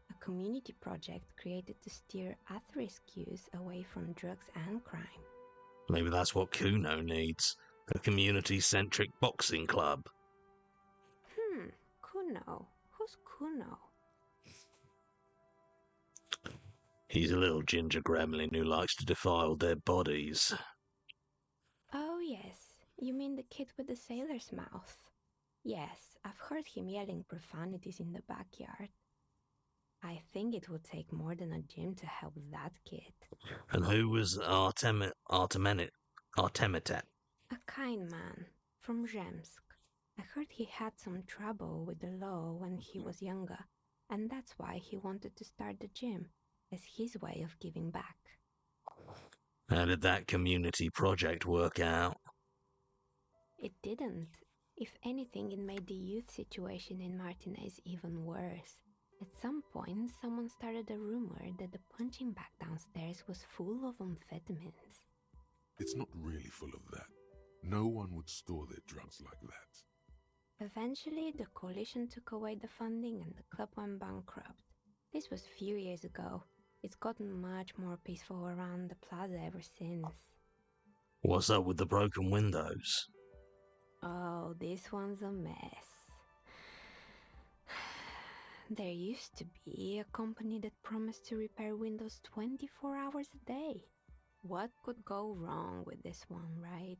a community project created to steer at-risk youth away from drugs and crime. Maybe that's what Kuno needs. A community-centric boxing club. Kuno? Who's Kuno? He's a little ginger gremlin who likes to defile dead bodies. Oh yes, you mean the kid with the sailor's mouth. Yes, I've heard him yelling profanities in the backyard. I think it would take more than a gym to help that kid. And who was Artemitep? A kind man, from Zemsk. I heard he had some trouble with the law when he was younger, and that's why he wanted to start the gym, as his way of giving back. How did that community project work out? It didn't. If anything, it made the youth situation in Martinez even worse. At some point, someone started a rumor that the punching bag downstairs was full of amphetamines. It's not really full of that. No one would store their drugs like that. Eventually, the coalition took away the funding and the club went bankrupt. This was a few years ago. It's gotten much more peaceful around the plaza ever since. What's up with the broken windows? Oh, this one's a mess. There used to be a company that promised to repair windows 24 hours a day. What could go wrong with this one, right?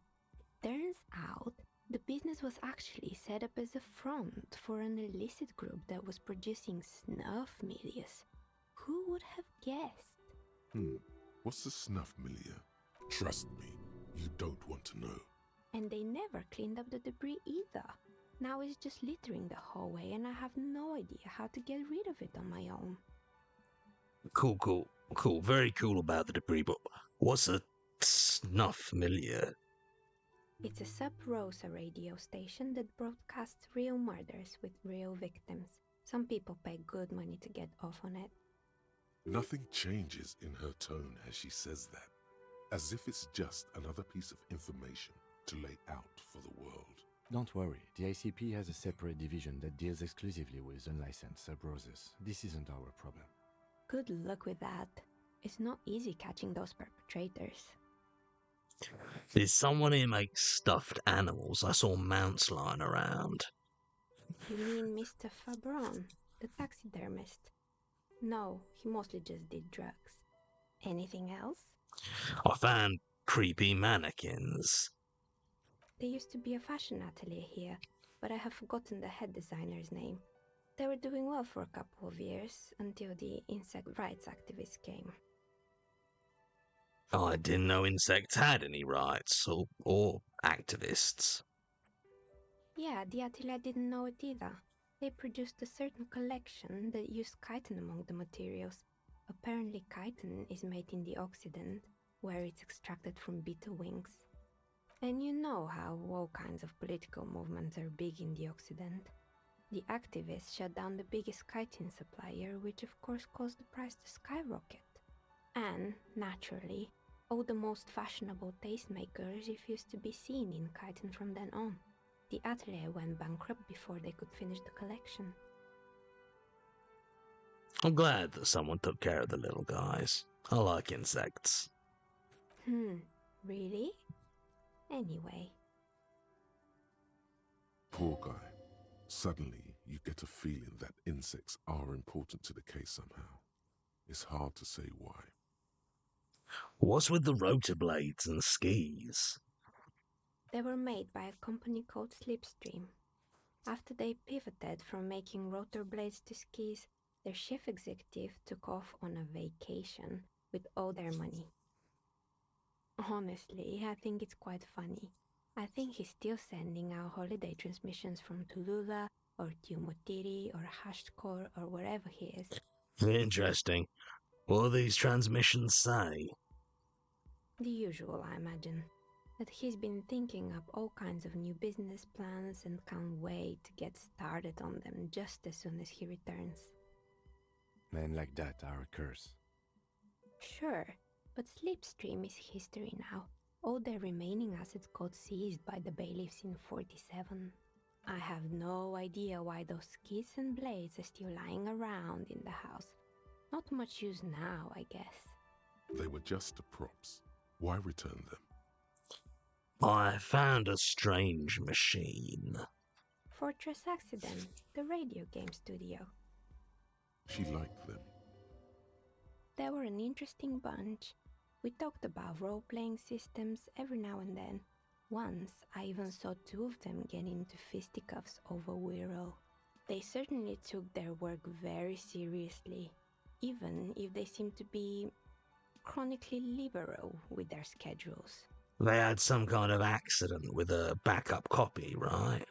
Turns out, the business was actually set up as a front for an illicit group that was producing snuff milias. Who would have guessed? What's a snuff milieu? Trust me, you don't want to know. And they never cleaned up the debris either. Now it's just littering the hallway and I have no idea how to get rid of it on my own. Cool. Very cool about the debris, but what's a snuff milieu? It's a sub-Rosa radio station that broadcasts real murders with real victims. Some people pay good money to get off on it. Nothing changes in her tone as she says that, as if it's just another piece of information to lay out for the world. Don't worry, the ICP has a separate division that deals exclusively with unlicensed sub-roses. This isn't our problem. Good luck with that. It's not easy catching those perpetrators. Did someone here make stuffed animals? I saw mounts lying around. You mean Mr. Fabron, the taxidermist? No, he mostly just did drugs. Anything else? I found creepy mannequins. There used to be a fashion atelier here, but I have forgotten the head designer's name. They were doing well for a couple of years, until the insect rights activists came. I didn't know insects had any rights, or activists. Yeah, the atelier didn't know it either. They produced a certain collection that used chitin among the materials. Apparently chitin is made in the Occident, where it's extracted from beetle wings. And you know how all kinds of political movements are big in the Occident. The activists shut down the biggest chitin supplier, which of course caused the price to skyrocket. And, naturally, all the most fashionable tastemakers refused to be seen in chitin from then on. The atelier went bankrupt before they could finish the collection. I'm glad that someone took care of the little guys. I like insects. Really? Anyway. Poor guy. Suddenly, you get a feeling that insects are important to the case somehow. It's hard to say why. What's with the rotor blades and skis? They were made by a company called Slipstream. After they pivoted from making rotor blades to skis, Their chief executive took off on a vacation with all their money. Honestly, I think it's quite funny. I think he's still sending out holiday transmissions from Tulula or Tiumotiri or Hashtkor or wherever he is. Interesting. What do these transmissions say? The usual, I imagine. That he's been thinking up all kinds of new business plans and can't wait to get started on them just as soon as he returns. Men like that are a curse. Sure, but Slipstream is history now. All their remaining assets got seized by the bailiffs in 47. I have no idea why those keys and blades are still lying around in the house. Not much use now, I guess. They were just props. Why return them? I found a strange machine. Fortress Accident, the radio game studio. She liked them. They were an interesting bunch. We talked about role-playing systems every now and then. Once, I even saw two of them get into fisticuffs over Wirral. They certainly took their work very seriously, even if they seemed to be chronically liberal with their schedules. They had some kind of accident with a backup copy, right?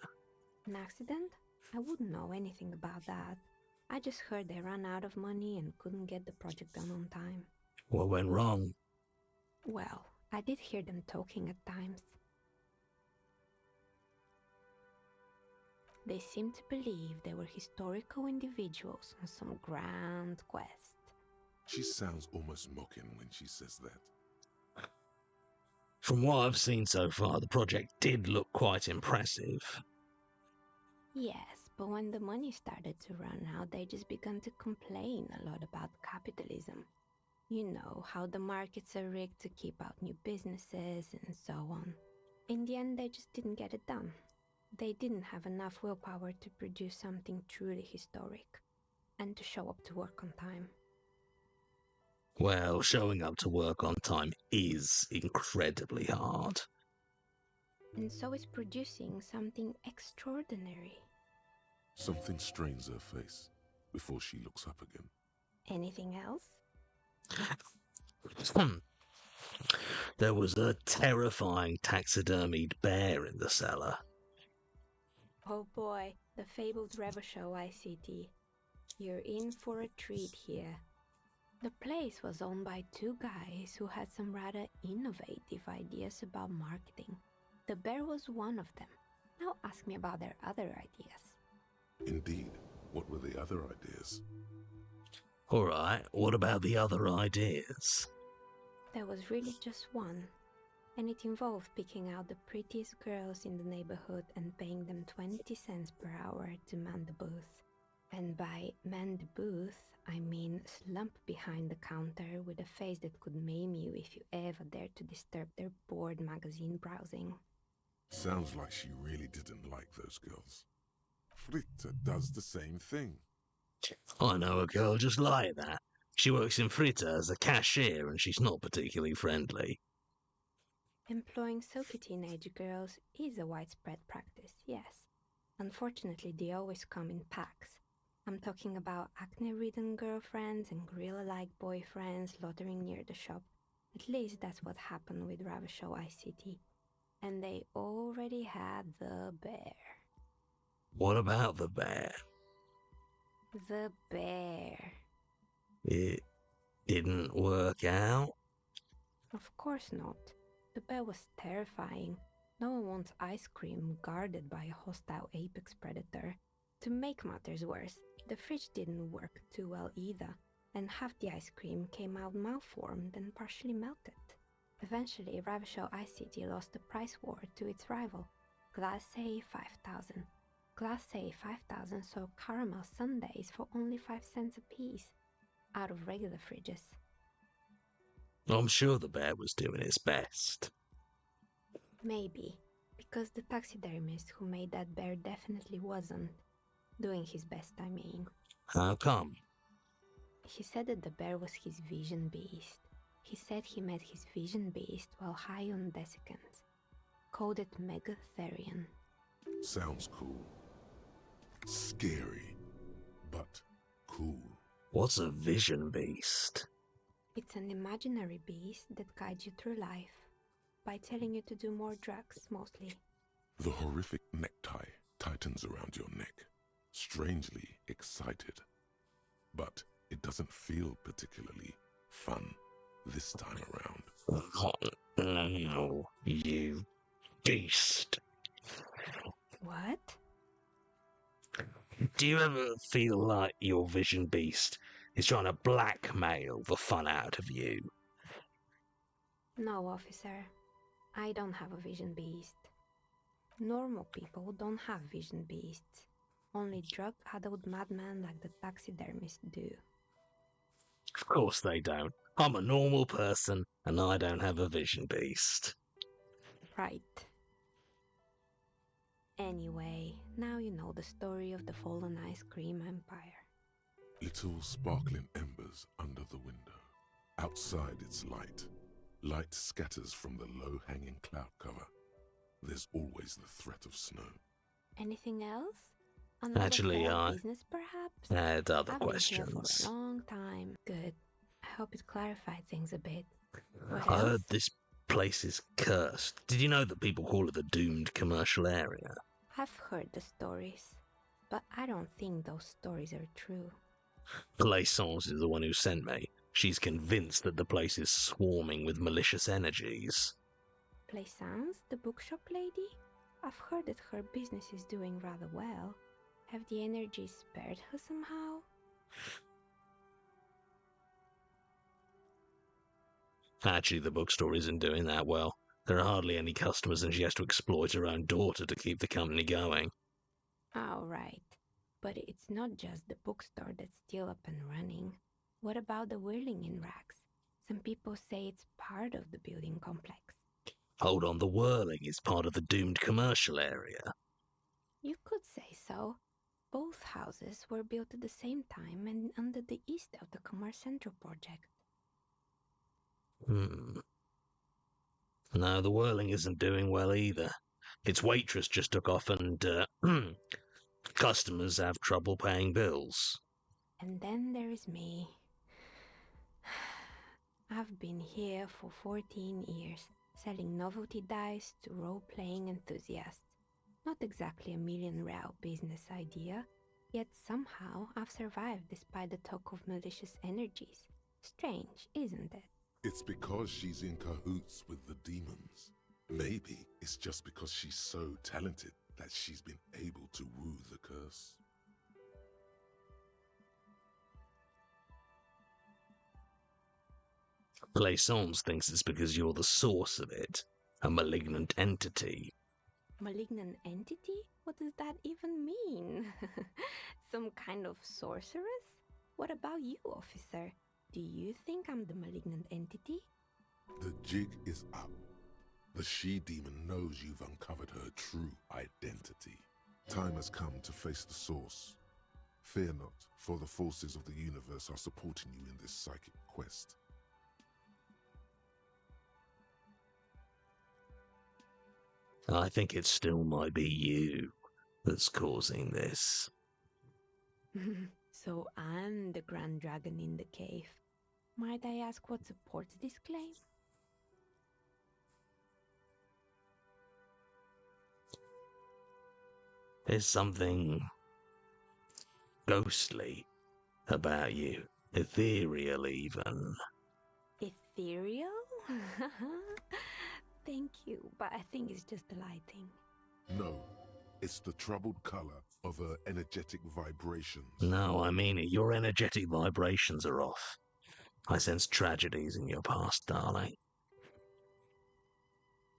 An accident? I wouldn't know anything about that. I just heard they ran out of money and couldn't get the project done on time. What went wrong? Well, I did hear them talking at times. They seemed to believe they were historical individuals on some grand quest. She sounds almost mocking when she says that. From what I've seen so far, the project did look quite impressive. Yes, but when the money started to run out, they just began to complain a lot about capitalism. You know, how the markets are rigged to keep out new businesses and so on. In the end, they just didn't get it done. They didn't have enough willpower to produce something truly historic, and to show up to work on time. Well, showing up to work on time is incredibly hard. And so is producing something extraordinary. Something strains her face before she looks up again. Anything else? There was a terrifying taxidermied bear in the cellar. Oh boy, the fabled Revachol ICT. You're in for a treat here. The place was owned by two guys who had some rather innovative ideas about marketing. The bear was one of them. Now ask me about their other ideas. Indeed. What were the other ideas? Alright, what about the other ideas? There was really just one, and it involved picking out the prettiest girls in the neighborhood and paying them 20 cents per hour to man the booth. And by man the booth, I mean slump behind the counter with a face that could maim you if you ever dared to disturb their bored magazine browsing. Sounds like she really didn't like those girls. Fritta does the same thing. I know a girl just like that. She works in Fritta as a cashier and she's not particularly friendly. Employing silky teenage girls is a widespread practice, yes. Unfortunately, they always come in packs. I'm talking about acne-ridden girlfriends and gorilla-like boyfriends loitering near the shop. At least that's what happened with Ravachol ICT. And they already had the bear. What about the bear? The bear. It didn't work out? Of course not. The bear was terrifying. No one wants ice cream guarded by a hostile apex predator. To make matters worse, the fridge didn't work too well either, and half the ice cream came out malformed and partially melted. Eventually, Ravachol ICT lost the price war to its rival, Glacé 5000. Glacé 5000 sold caramel sundaes for only 5 cents a piece, out of regular fridges. I'm sure the bear was doing its best. Maybe, because the taxidermist who made that bear definitely wasn't. Doing his best, I mean. How come? He said that the bear was his vision beast. He said he met his vision beast while high on desiccants. Called it Megatherion. Sounds cool. Scary, but cool. What's a vision beast? It's an imaginary beast that guides you through life by telling you to do more drugs, mostly. The horrific necktie tightens around your neck, strangely excited. But it doesn't feel particularly fun this time around. No, you beast. What? Do you ever feel like your vision beast is trying to blackmail the fun out of you? No, officer. I don't have a vision beast. Normal people don't have vision beasts. Only drug-addled madmen like the taxidermists do. Of course they don't. I'm a normal person, and I don't have a vision beast. Right. Anyway, now you know the story of the fallen ice cream empire. Little sparkling embers under the window. Outside it's light. Light scatters from the low-hanging cloud cover. There's always the threat of snow. Anything else? Another Actually, failed business, perhaps? had other I've questions. been here for a long time. Good. I hope it clarified things a bit. What I else? heard this place is cursed. Did you know that people call it the doomed commercial area? I've heard the stories, but I don't think those stories are true. Plaisance is the one who sent me. She's convinced that the place is swarming with malicious energies. Plaisance, the bookshop lady? I've heard that her business is doing rather well. Have the energies spared her somehow? Actually, the bookstore isn't doing that well. There are hardly any customers, and she has to exploit her own daughter to keep the company going. Oh, right. But it's not just the bookstore that's still up and running. What about the whirling in rags? Some people say it's part of the building complex. Hold on, the whirling is part of the doomed commercial area. You could say so. Both houses were built at the same time and under the East of the Commerce Central project. No, the whirling isn't doing well either. Its waitress just took off and, customers have trouble paying bills. And then there is me. I've been here for 14 years, selling novelty dice to role-playing enthusiasts. Not exactly a million-real business idea, yet somehow I've survived despite the talk of malicious energies. Strange, isn't it? It's because she's in cahoots with the demons. Maybe it's just because she's so talented that she's been able to woo the curse. Plaisance thinks it's because you're the source of it, a malignant entity. Malignant entity? What does that even mean? Some kind of sorceress? What about you, officer? Do you think I'm the malignant entity? The jig is up. The she-demon knows you've uncovered her true identity. Time has come to face the source. Fear not, for the forces of the universe are supporting you in this psychic quest. I think it still might be you that's causing this. So I'm the Grand Dragon in the cave. Might I ask what supports this claim? There's something ghostly about you, ethereal even. Ethereal? Thank you, but I think it's just the lighting. No, it's the troubled color of her energetic vibrations. No, I mean it. Your energetic vibrations are off. I sense tragedies in your past, darling.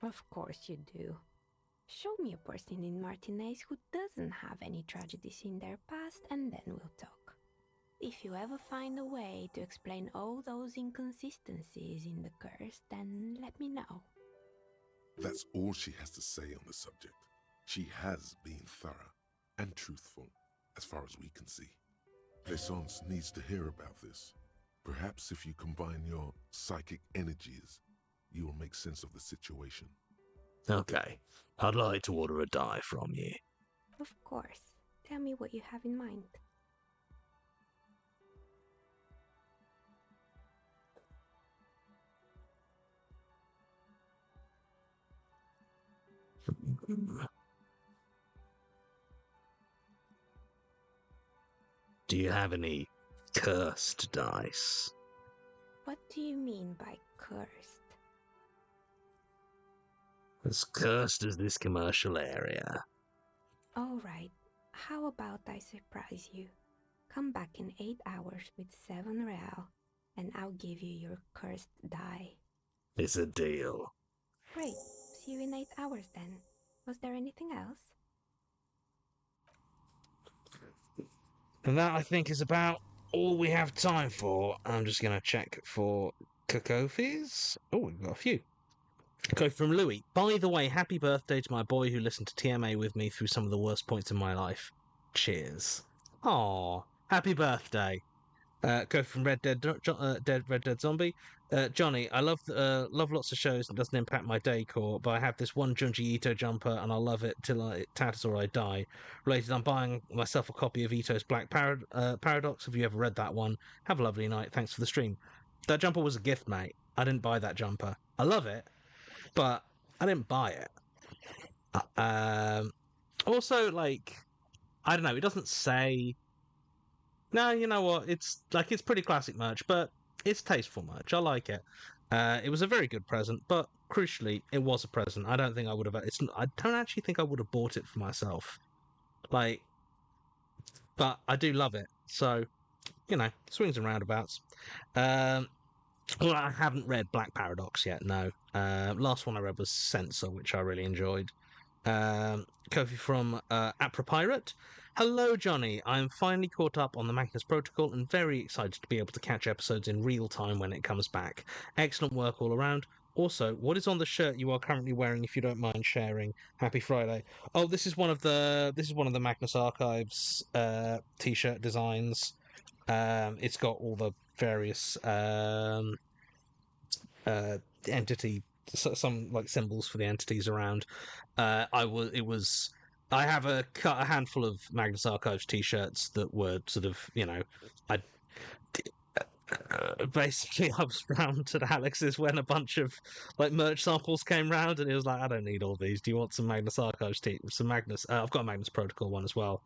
Of course you do. Show me a person in Martinez who doesn't have any tragedies in their past, and then we'll talk. If you ever find a way to explain all those inconsistencies in the curse, then let me know. That's all she has to say on the subject. She has been thorough and truthful, as far as we can see. Plaisance needs to hear about this. Perhaps if you combine your psychic energies, you will make sense of the situation. Okay, I'd like to order a die from you. Of course. Tell me what you have in mind. Do you have any cursed dice? What do you mean by cursed? As cursed as this commercial area. Alright, how about I surprise you? Come back in 8 hours with 7 real, and I'll give you your cursed die. It's a deal. Great, see you in 8 hours then. Was there anything else? And that, I think, is about all we have time for. I'm just going to check for cacofis. Oh, we've got a few. Go from Louis. By the way, happy birthday to my boy who listened to TMA with me through some of the worst points in my life. Cheers. Aw, happy birthday. Go from Red Dead Zombie. Johnny, I love lots of shows and doesn't impact my decor, but I have this one Junji Ito jumper and I'll love it till it tatters or I die. Related, I'm buying myself a copy of Ito's Black Paradox. Have you ever read that one? Have a lovely night. Thanks for the stream. That jumper was a gift, mate. I didn't buy that jumper. I love it, but I didn't buy it. Also, like, I don't know. It doesn't say. No, you know what? It's pretty classic merch, but it's tasteful merch. I like it. It was a very good present, but crucially, it was a present. I don't think I would have. I don't actually think I would have bought it for myself. Like, but I do love it. So, swings and roundabouts. Well, I haven't read Black Paradox yet. No. Last one I read was Censor, which I really enjoyed. Kofi from Apra Pirate. Hello, Johnny. I'm finally caught up on the Magnus Protocol and very excited to be able to catch episodes in real time when it comes back. Excellent work all around. Also, what is on the shirt you are currently wearing, if you don't mind sharing? Happy Friday. Oh, this is one of the Magnus Archives t-shirt designs. It's got all the various entity, some like symbols for the entities around. I have a handful of Magnus Archives t-shirts that were sort of, I basically I was round at Alex's when a bunch of like merch samples came round, and he was like, "I don't need all these. Do you want some Magnus Archives some Magnus? I've got a Magnus Protocol one as well.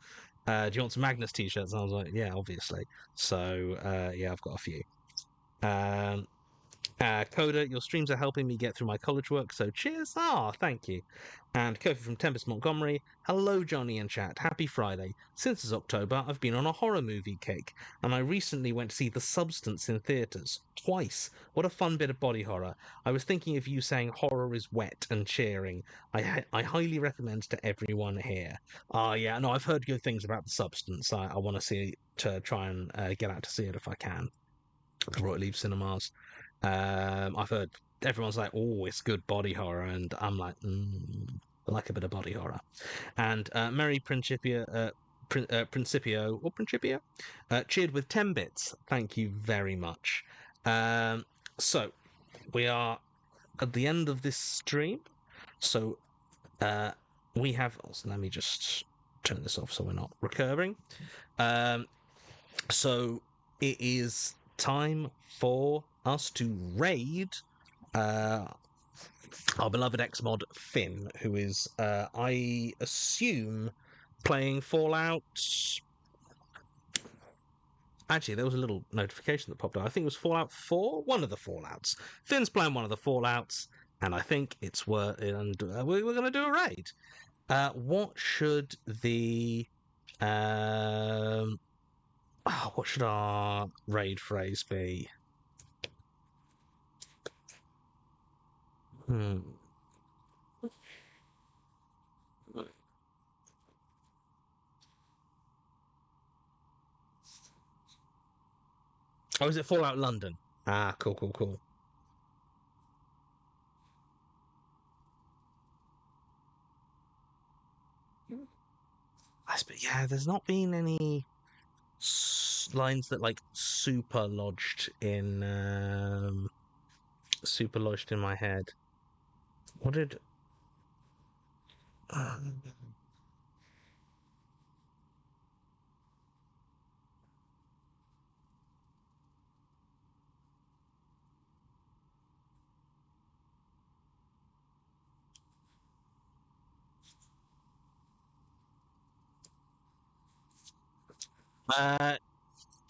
Do you want some Magnus t-shirts?" And I was like, "Yeah, obviously." So yeah, I've got a few. Coda, your streams are helping me get through my college work, so cheers. Thank you. And Kofi from Tempest Montgomery. Hello, Johnny and chat. Happy Friday. Since it's October, I've been on a horror movie kick, and I recently went to see The Substance in theatres. Twice. What a fun bit of body horror. I was thinking of you saying horror is wet and cheering. I highly recommend to everyone here. Yeah, no, I've heard good things about The Substance. I want to try and get out to see it if I can before it leaves cinemas. I've heard everyone's like, "Oh, it's good body horror," and I'm like, I like a bit of body horror. And Mary Principio cheered with 10 bits. Thank you very much. So we are at the end of this stream. So we have. So let me just turn this off so we're not recurring. So it is time for us to raid our beloved ex-mod Finn, who is, I assume, playing Fallout. Actually, there was a little notification that popped up. I think it was Fallout 4, one of the Fallouts. Finn's playing one of the Fallouts, and I think it's worth. And we're going to do a raid. What should the what should our raid phrase be? Oh, is it Fallout London? Cool. Yeah, there's not been any lines that like super lodged in my head. What did?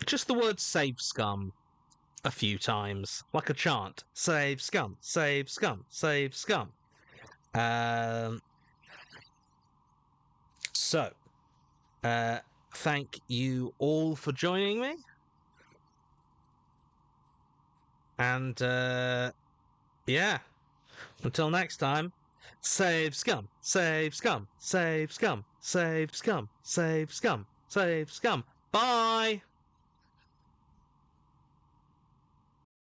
Just the word save scum a few times, like a chant. Save scum, save scum, save scum. So, thank you all for joining me. And, yeah, until next time, save scum, save scum, save scum, save scum, save scum, save scum. Bye!